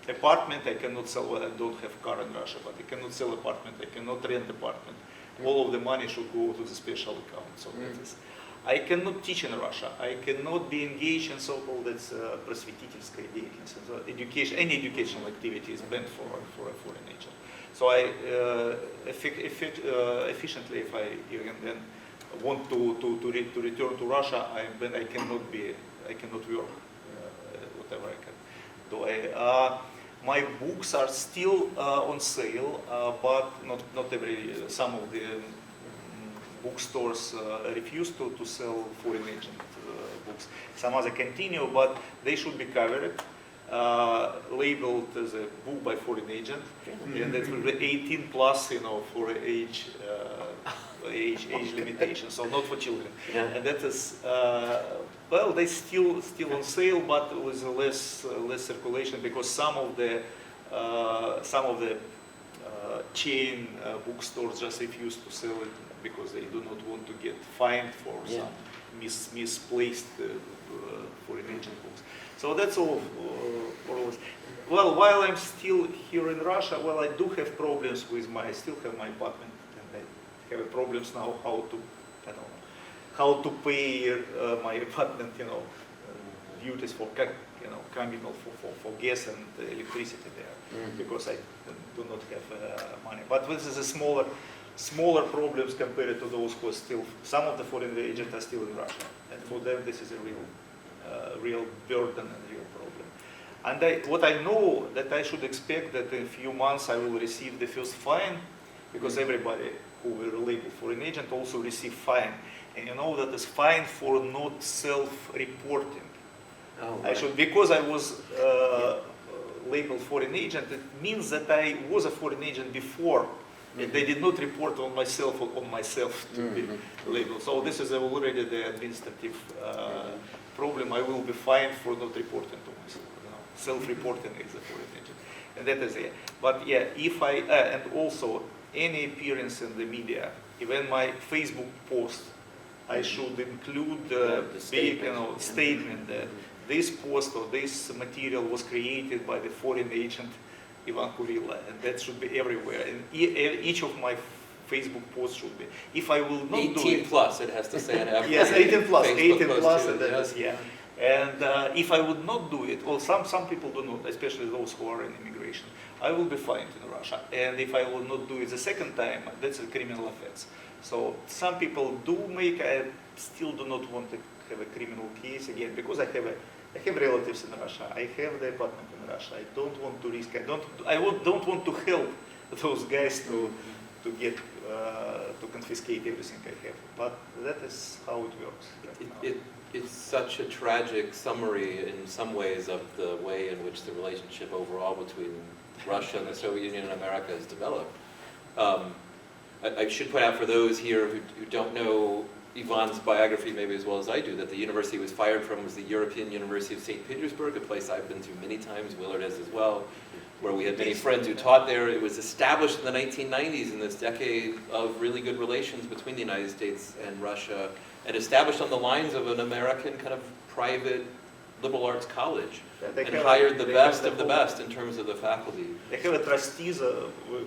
apartment. I cannot sell, I don't have car in Russia, but I cannot sell apartment. I cannot rent apartment. All of the money should go to the special account. So that is, I cannot teach in Russia. I cannot be engaged in so-called просветительская деятельность. So any educational activity is banned for a foreign agent. So I efficiently, if I even then want to return to Russia, I cannot work whatever I can do. My books are still on sale, but not every. Some of the bookstores refuse to sell foreign agent books. Some other continue, but they should be covered, labeled as a book by foreign agent, and that will be 18 plus, for age limitation, so not for children. Yeah. And that is, they still on sale, but with less circulation, because some of the chain bookstores just refuse to sell it because they do not want to get fined for some misplaced foreign agent books. So that's all. Well, while I'm still here in Russia, I do have problems with I still have my apartment, and I have problems now how to pay my apartment, duties for communal for gas and electricity there, because I do not have money. But this is a smaller problems compared to those who are still, some of the foreign agents are still in Russia, and for them this is a real burden and real problem. And what I know that I should expect that in a few months I will receive the first fine, because everybody who will label foreign agent also receive fine. And you know that is fine for not self-reporting. Oh, I right. should, because I was labeled foreign agent, it means that I was a foreign agent before. And they did not report on myself to be labeled. So this is already the administrative problem. I will be fined for not reporting to myself. You know, self-reporting is a foreign agent, and that is it. But yeah, if I and also any appearance in the media, even my Facebook post, I should include the big, statement that this post or this material was created by the foreign agent Ivan Kurilla, and that should be everywhere. And each of my Facebook posts should be. If I will not 18 do it, plus, it has to say in every yes, 18 plus, Facebook 18 post plus, too, and that yes. is, yeah. And if I would not do it, well, some people do not, especially those who are in immigration, I will be fined in Russia. And if I will not do it the second time, that's a criminal offense. So some people do make. I still do not want to have a criminal case again because I have relatives in Russia. I have the apartment in Russia. I don't want to risk. I don't want to help those guys to get to confiscate everything I have. But that is how it works. It's such a tragic summary in some ways of the way in which the relationship overall between Russia and the Soviet Union and America has developed. I should point out for those here who don't know Ivan's biography maybe as well as I do, that the university he was fired from was the European University of St. Petersburg, a place I've been to many times, Willard has as well, where we had many friends who taught there. It was established in the 1990s in this decade of really good relations between the United States and Russia, and established on the lines of an American kind of private liberal arts college, and hired the best of the best in terms of the faculty. They have a trustees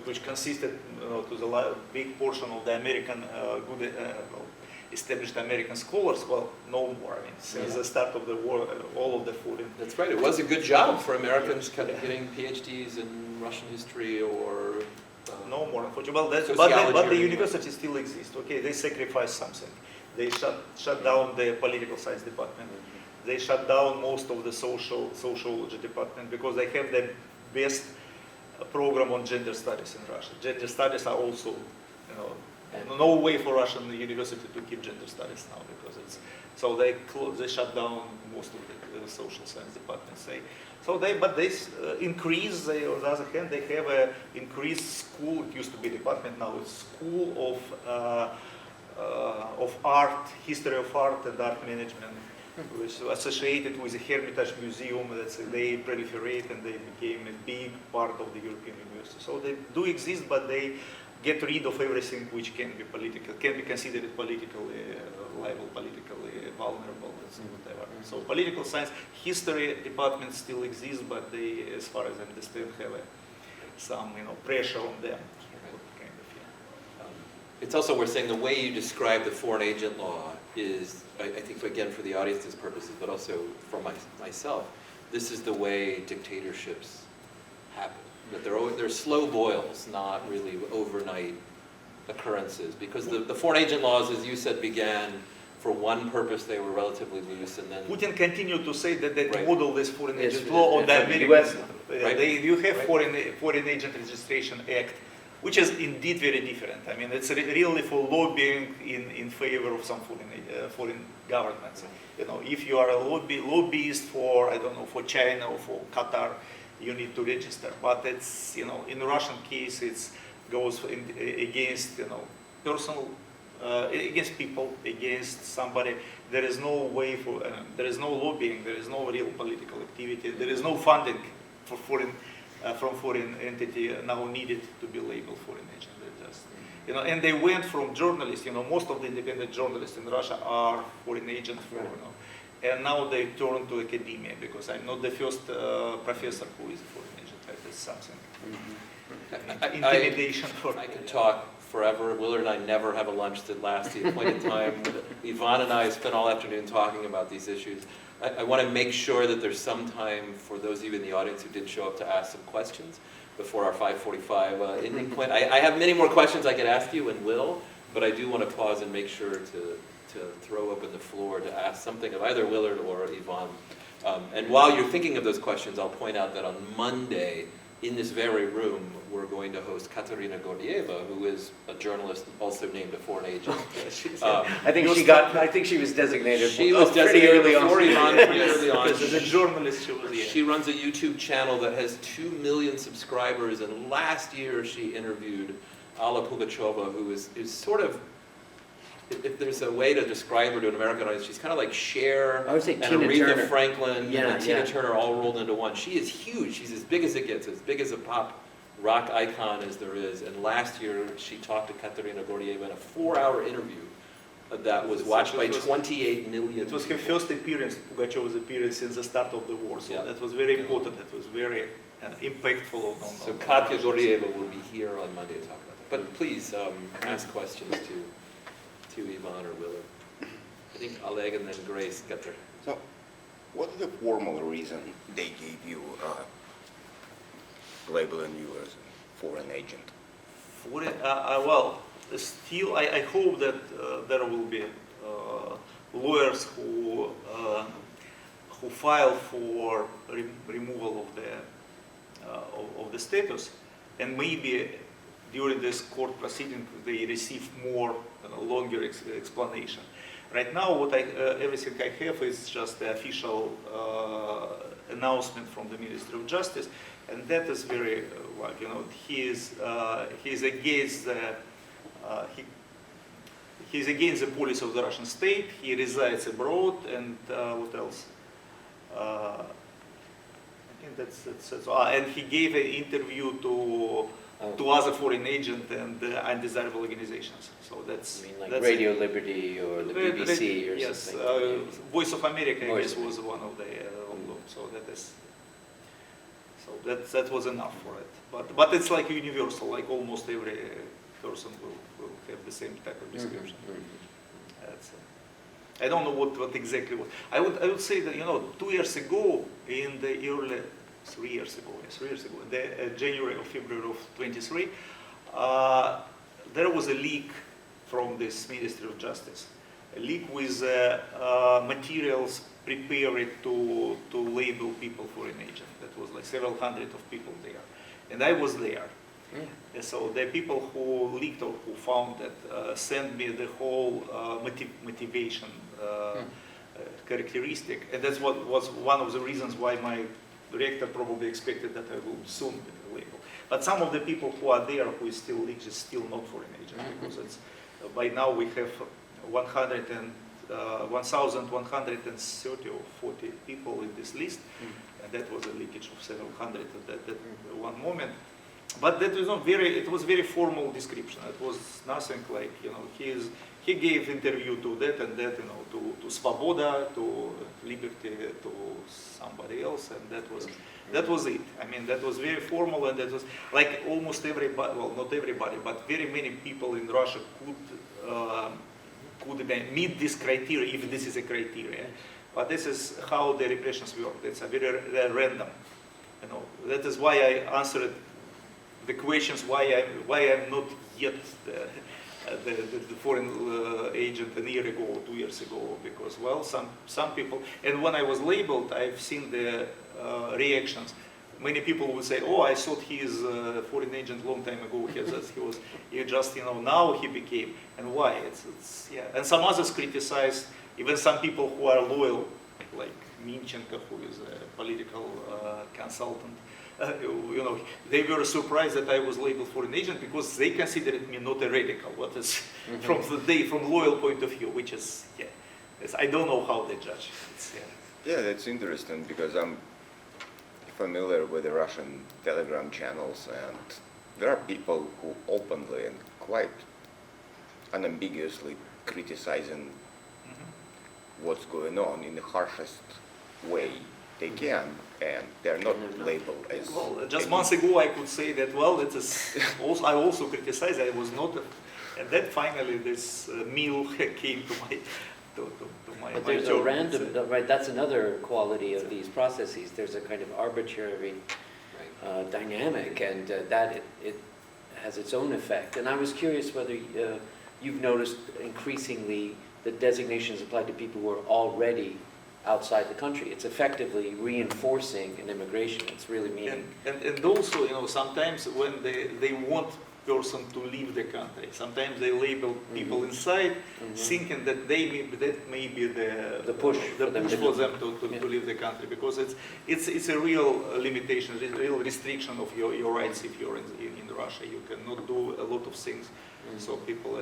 which consisted to the big portion of the American established American scholars. Well, no more. I mean, since the start of the war, all of the foreign. That's right. It was a good job for Americans kind of getting PhDs in Russian history or no more, unfortunately. Well, but the university still exists. Okay, they sacrificed something. They shut down the political science department. They shut down most of the sociology department because they have the best program on gender studies in Russia. Gender studies are also, no way for Russian university to keep gender studies now because it's so they shut down most of the social science departments. But they increase. On the other hand, they have a increased school. It used to be department, now it's school of art, history of art and art management, which is associated with the Hermitage Museum. They proliferate and they became a big part of the European university. So they do exist, but they get rid of everything which can be considered politically liable, politically vulnerable, and whatever. So political science, history departments still exist, but they, as far as I understand, have some pressure on them. It's also worth saying the way you describe the foreign agent law is, I think, again, for the audience's purposes, but also for myself, this is the way dictatorships happen. That they're slow boils, not really overnight occurrences. Because the foreign agent laws, as you said, began for one purpose. They were relatively loose, and then Putin continued to say that they Right. model this foreign Yes, agent law on the from the American. US. Right. You have Right. foreign agent registration act, which is indeed very different. I mean, it's really for lobbying in favor of some foreign governments. If you are a lobbyist for, I don't know, for China or for Qatar, you need to register. But it's, in the Russian case, it goes against, personal, against people, against somebody. There is no way for, there is no lobbying, there is no real political activity, there is no funding for from foreign entity now needed to be labeled foreign agent. They just, and they went from journalists. Most of the independent journalists in Russia are foreign agents for, and now they turn to academia because I'm not the first professor who is a foreign agent. That is something intimidation for. I could talk forever. Willard and I never have a lunch that lasts the appointed time. Ivan and I spent all afternoon talking about these issues. I want to make sure that there's some time for those of you in the audience who did show up to ask some questions before our 5:45 ending point. I have many more questions I could ask you and will, but I do want to pause and make sure to throw open the floor to ask something of either Willard or Ivan. And while you're thinking of those questions, I'll point out that on Monday, in this very room, we're going to host Katerina Gordieva, who is a journalist also named a foreign agent. I think she was designated. She was pretty designated early before on. Ivan, pretty early on. Because as a journalist, she was She runs a YouTube channel that has 2 million subscribers, and last year she interviewed Alla Pugacheva, who is sort of, if there's a way to describe her to an American audience, she's kind of like Cher I would say and Tina Aretha Turner. Franklin Yeah, and Tina yeah. Turner all rolled into one. She is huge. She's as big as it gets, as big as a pop rock icon as there is. And last year she talked to Katerina Gordieva in a 4-hour interview that was watched by 28 million It was her people. first appearance, Pugacheva's appearance since the start of the war. So Yeah. that was very important. That was very impactful. So Katya Gordieva will be here on Monday to talk about that. But please ask questions to Ivan or Willard. I think Oleg and then Grace got their... So, what is the formal reason they gave you labeling you as a foreign agent? Well, still, I hope that there will be lawyers who file for removal of the status, and maybe during this court proceeding they receive more longer explanation. Right now, everything I have is just the official announcement from the Ministry of Justice, and that is very, he is against the he's against the policy of the Russian state. He resides abroad, and what else? I think that's and he gave an interview to other foreign agents and undesirable organizations. So that's I mean, like that's Radio Liberty or the BBC or yes, something. Voice of America, I guess, Voice was one of the so that was enough for it. But it's like universal, like almost every person will have the same type of description. That's, I don't know what exactly what I would say that 2 years ago in the early 3 years ago, in the January or February of 23, there was a leak from this Ministry of Justice, a leak with materials prepared to label people foreign agent. That was like several hundred of people there, and I was there. And so the people who leaked or who found that sent me the whole motivation characteristic, and that's what was one of the reasons why my director probably expected that I will soon be the label. But some of the people who are there who is still leaked is still not foreign agent, because it's by now we have 1,130 or 40 people in this list, and that was a leakage of several hundred at that one moment. But that was not very. It was very formal description. It was nothing like he gave interview to that and that, to Svoboda, to Liberty, to somebody else, and that was it. I mean, that was very formal, and that was like almost everybody. Well, not everybody, but very many people in Russia could meet this criteria if this is a criteria. But this is how the repressions work. It's a very random. That is why I answered the questions why I'm not yet the foreign agent a year ago or 2 years ago, because some people, and when I was labeled, I've seen the reactions. Many people would say, "Oh, I thought he is a foreign agent long time ago. He just now he became." And why? It's yeah. And some others criticize, even some people who are loyal, like Minchenko, who is a political consultant. They were surprised that I was labeled foreign agent because they considered me not a radical. What is from loyal point of view, which is I don't know how they judge. Yeah, that's interesting because I'm familiar with the Russian Telegram channels, and there are people who openly and quite unambiguously criticizing what's going on in the harshest way they can, and they're not labeled as. Well, just months ago I could say that. Well, it is. I also criticized. I was not, and then finally this meal came to my. But there's a random, right, that's another quality of these processes. There's a kind of arbitrary dynamic, and that it has its own effect. And I was curious whether you've noticed increasingly that designations applied to people who are already outside the country. It's effectively reinforcing an immigration. It's really meaning. And also, sometimes when they want person to leave the country, sometimes they label people inside, thinking that that may be the push for them to Yeah. leave the country, because it's a real limitation, a real restriction of your rights if you're in Russia. You cannot do a lot of things. So people,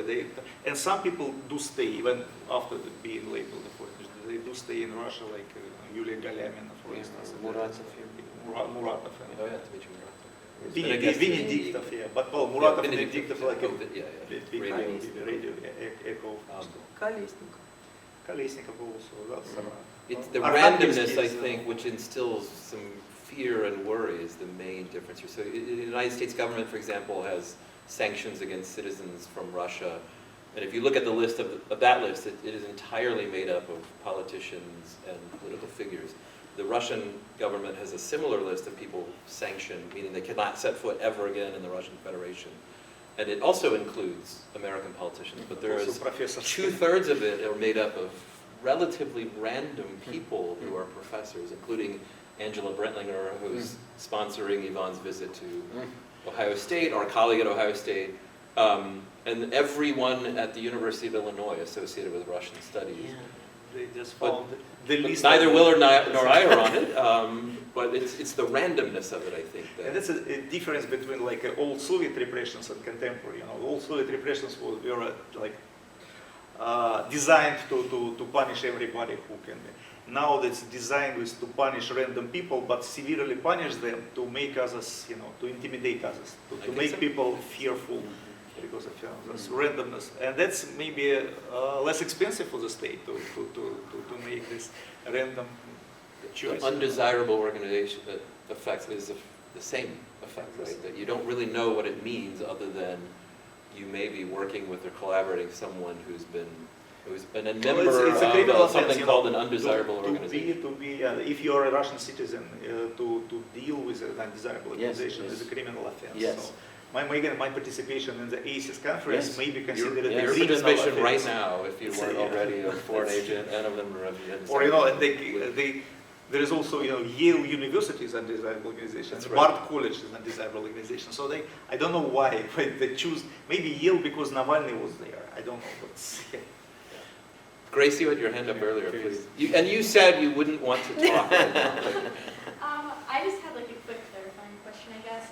and some people do stay even after being labeled a foreigner. They do stay in Russia, like Yulia Galyamina, for instance. Muratov. Muratov. Oh, yeah, Dmitry Muratov. Benedictov, yeah. But Muratov and Benedictov, Benedictov, like yeah. radio echo. Kolesnikov also. It's the Arkhangelsky randomness, I is, think, which instills some fear and worry is the main difference here. So the United States government, for example, has sanctions against citizens from Russia. And if you look at the list of that list, it is entirely made up of politicians and political figures. The Russian government has a similar list of people sanctioned, meaning they cannot set foot ever again in the Russian Federation. And it also includes American politicians, but there is 2/3 of it are made up of relatively random people who are professors, including Angela Brentlinger, who's sponsoring Ivan's visit to Ohio State, our colleague at Ohio State, and everyone at the University of Illinois associated with Russian studies. They just found the But list. neither Willard nor I are on it, but it's the randomness of it, I think. And that's a difference between like old Soviet repressions and contemporary. Old Soviet repressions were like designed to punish everybody who can. Now that's designed is to punish random people, but severely punish them to make others, to intimidate others, to make people fearful because of this randomness. And that's maybe less expensive for the state to make this random choice. The undesirable organization effect is the same effect, right? That you don't really know what it means other than you may be working with or collaborating with someone who's been a member of something called an undesirable organization. If you're a Russian citizen, to deal with an undesirable organization is a criminal offense. Yes. So my participation in the ACES conference may be considered a Your criminal participation offense. right now, if you weren't already a foreign agent, and of them are Or and there is also Yale University is an undesirable organization. That's right. Bard College is an undesirable organization. So I don't know why they choose. Maybe Yale because Navalny was there. I don't know, but. Grace, you had your hand up earlier, please. And you said you wouldn't want to talk. I just had like a quick clarifying question, I guess.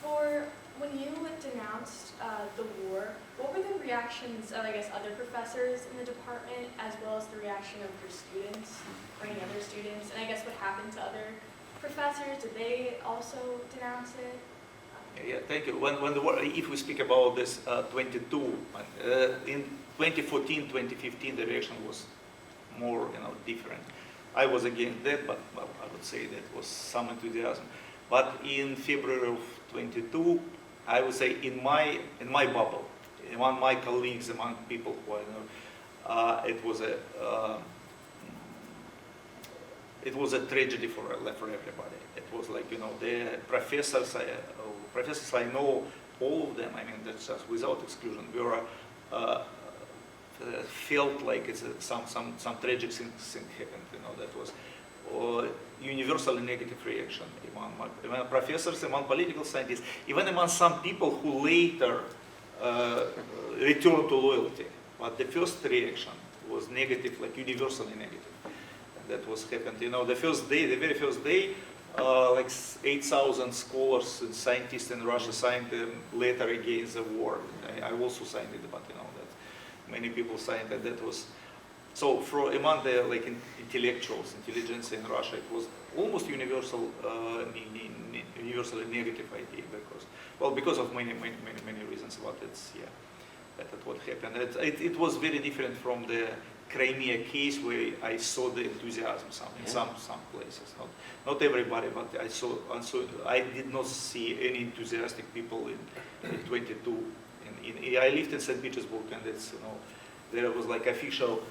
For when you denounced the war, what were the reactions of, I guess, other professors in the department, as well as the reaction of your students or any other students? And I guess what happened to other professors? Did they also denounce it? Yeah, thank you. When the war, if we speak about this 22, in 2014, 2015, the reaction was more, different. I was against that, but I would say that was some enthusiasm. But in February of 22, I would say in my bubble, among my colleagues, among people who I know, it was a tragedy for everybody. It was like the professors I know, all of them. I mean, that's just without exclusion. We were felt like it's some tragic thing happened. That was universally negative reaction among professors, among political scientists, even among some people who later returned to loyalty. But the first reaction was negative, like universally negative. And that was happened. The very first day, like 8,000 scholars and scientists in Russia signed a letter against the war. I also signed it, but that many people signed it. That was so among the intelligence in Russia, it was almost universally negative idea because of many reasons. But that's what happened. It was very different from the Crimea case where I saw the enthusiasm in some places. Not everybody, but I did not see any enthusiastic people in 22. I lived in St. Petersburg, and there was like official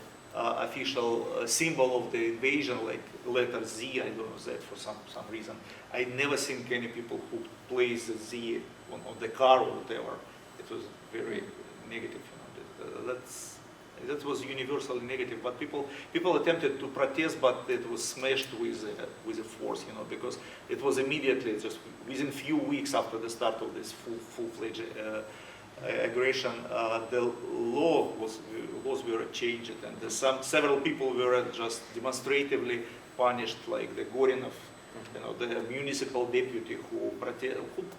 symbol of the invasion, like letter Z. I don't know that for some reason. I never seen any people who place the Z on the car or whatever. It was very negative. That was universally negative. But people attempted to protest, but it was smashed with a force, because it was immediately, just within few weeks after the start of this full-fledged aggression, the laws were changed, and several people were just demonstratively punished, like the Gorinov, the municipal deputy who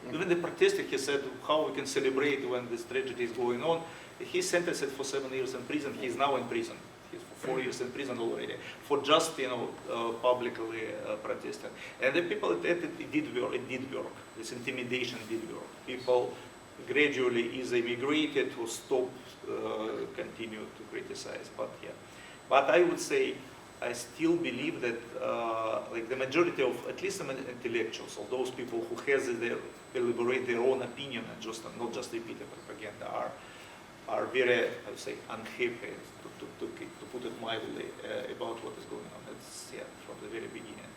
when they protested, he said, how we can celebrate when this tragedy is going on. He sentenced for 7 years in prison. He's now in prison. He's for 4 years in prison already for just publicly protesting. And the people, it did work. This intimidation did work. People gradually either migrated or stopped, continued to criticize. But I would say, I still believe that like the majority of, at least the intellectuals, of those people who elaborate their own opinion and not just repeat the propaganda, are very, I would say, unhappy, to put it mildly, about what is going on. That's from the very beginning.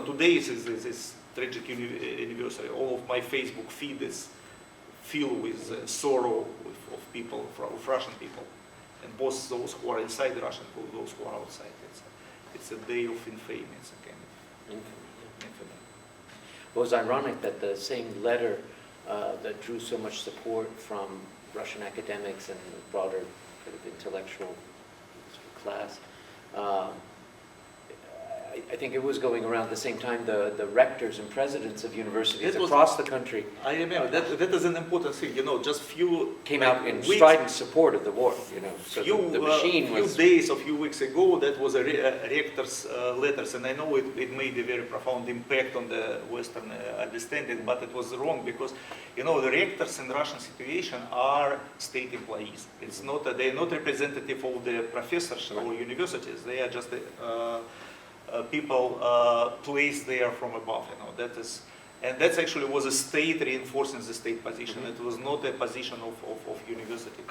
Today is this tragic anniversary. All of my Facebook feed is filled with sorrow of people, of Russian people, and both those who are inside Russia and those who are outside. It's a day of infamy. It's a kind of infamy. It was ironic that the same letter that drew so much support from Russian academics and the broader sort of intellectual class, I think it was going around at the same time, the rectors and presidents of universities across the country. I remember, that is an important thing, just few... Came out in strident support of the war, so the machine was... A few weeks ago, that was a rector's letters, and I know it made a very profound impact on the Western understanding, but it was wrong, because, the rectors in the Russian situation are state employees. It's not, they're not representative of the professors or universities, they are just people placed there from above. And that actually was a state reinforcing the state position. It was not a position of university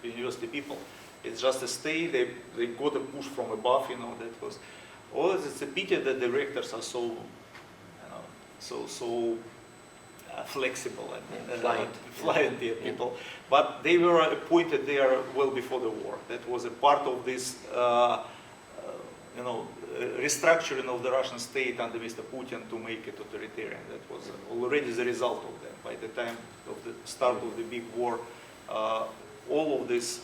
university people. It's just a state. They got a push from above. That was. It's a pity that the rectors are so flexible and flying people. But they were appointed there well before the war. That was a part of this. Restructuring of the Russian state under Mr. Putin to make it authoritarian. That was already the result of that. By the time of the start of the big war, all of these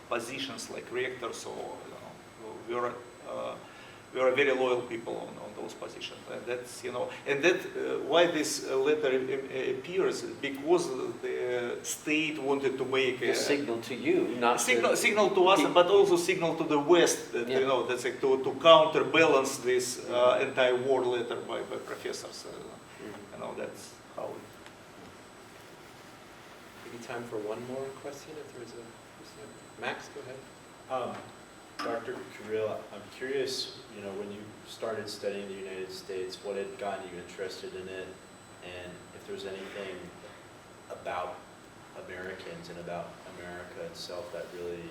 positions like rectors were very loyal people on those positions. And that's, and that why this letter appears, because the state wanted to make a signal to you, not signal to us, but also signal to the West that, that's like to counterbalance this anti-war letter by professors. That's how it. Maybe time for one more question if there's a Max, go ahead. Dr. Kurilla, I'm curious, when you started studying the United States, what had gotten you interested in it, and if there was anything about Americans and about America itself that really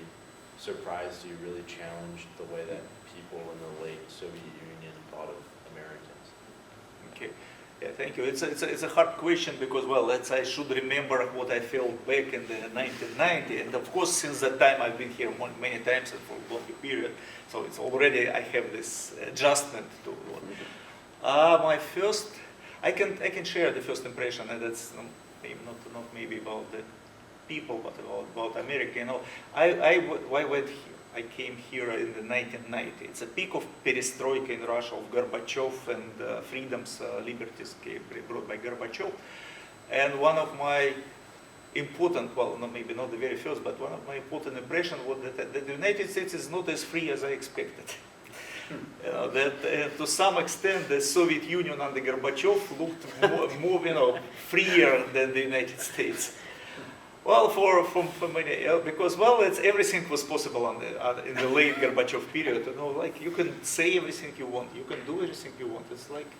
surprised you, really challenged the way that people in the late Soviet Union thought of Americans. Okay. Yeah, thank you. It's a hard question because, I should remember what I felt back in the 1990, and of course, since that time I've been here many times and for a long period, so it's already I have this adjustment to what. My first, I can share the first impression, and that's maybe not maybe about the people, but about America. I came here in the 1990s. It's a peak of perestroika in Russia, of Gorbachev and freedoms, liberties brought by Gorbachev. And one of my important, maybe not the very first, but one of my important impressions was that the United States is not as free as I expected. That to some extent the Soviet Union under Gorbachev looked more freer than the United States. Well, for many, because everything was possible in the late Gorbachev period. You can say everything you want, you can do everything you want. It's like,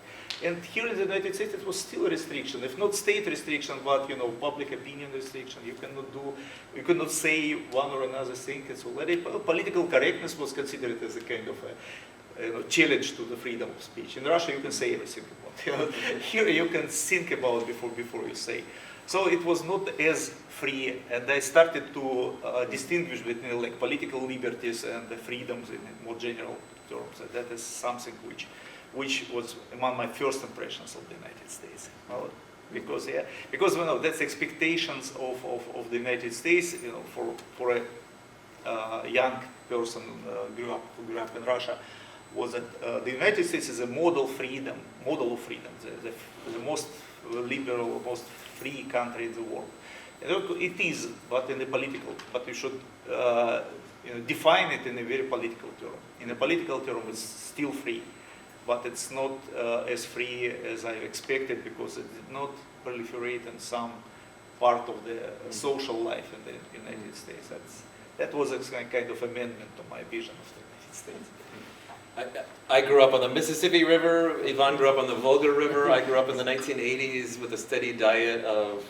and here in the United States it was still a restriction, if not state restriction, but public opinion restriction. You cannot say one or another thing. It's already political correctness was considered as a kind of challenge to the freedom of speech. In Russia, you can say everything you want. Here, you can think about before you say. So it was not as free, and I started to distinguish between like political liberties and the freedoms in more general terms. And that is something which was among my first impressions of the United States. Well, because that's expectations of the United States, for a young person who grew up in Russia, was that the United States is a model of freedom, the most liberal, most free country in the world. It is, but but you should define it in a very political term. In a political term, it's still free, but it's not as free as I expected, because it did not proliferate in some part of the social life in the United States. That was a kind of amendment to my vision of the United States. I grew up on the Mississippi River. Ivan grew up on the Volga River. I grew up in the 1980s with a steady diet of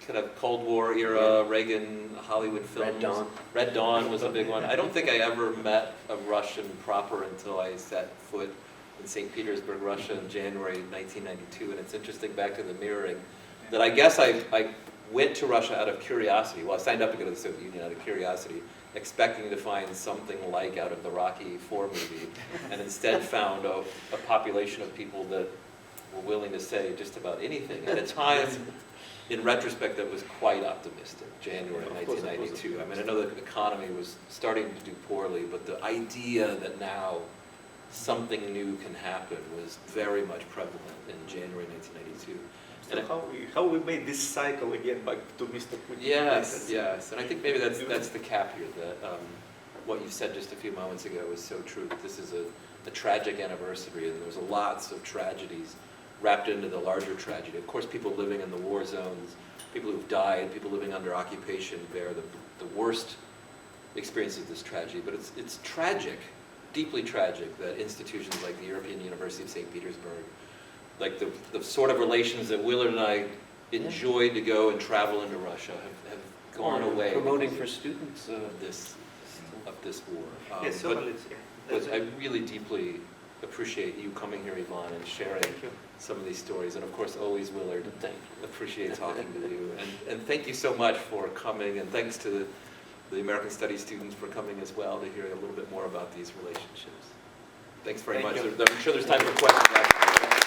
kind of Cold War era Reagan Hollywood films. Red Dawn. Red Dawn was a big one. I don't think I ever met a Russian proper until I set foot in St. Petersburg, Russia in January 1992. And it's interesting, back to the mirroring, that I guess I went to Russia out of curiosity. Well, I signed up to go to the Soviet Union out of curiosity, expecting to find something like out of the Rocky IV movie, and instead found a population of people that were willing to say just about anything. At a time, in retrospect, that was quite optimistic, January 1992. I mean, I know the economy was starting to do poorly, but the idea that now something new can happen was very much prevalent in January 1992. So how we made this cycle again back to Mr. Putin? Yes, and I think maybe that's the cap here, that what you said just a few moments ago is so true, that this is a tragic anniversary, and there's lots of tragedies wrapped into the larger tragedy. Of course, people living in the war zones, people who've died, people living under occupation bear the worst experiences of this tragedy, but it's tragic, deeply tragic, that institutions like the European University of St. Petersburg, like the sort of relations that Willard and I enjoyed to go and travel into Russia, have gone away. Promoting for students of this war. Yes, but I really deeply appreciate you coming here, Ivan, and sharing some of these stories. And of course, always, Willard, appreciate talking to you. And thank you so much for coming, and thanks to the American Studies students for coming as well to hear a little bit more about these relationships. Thanks very much. I'm sure there's time for questions after.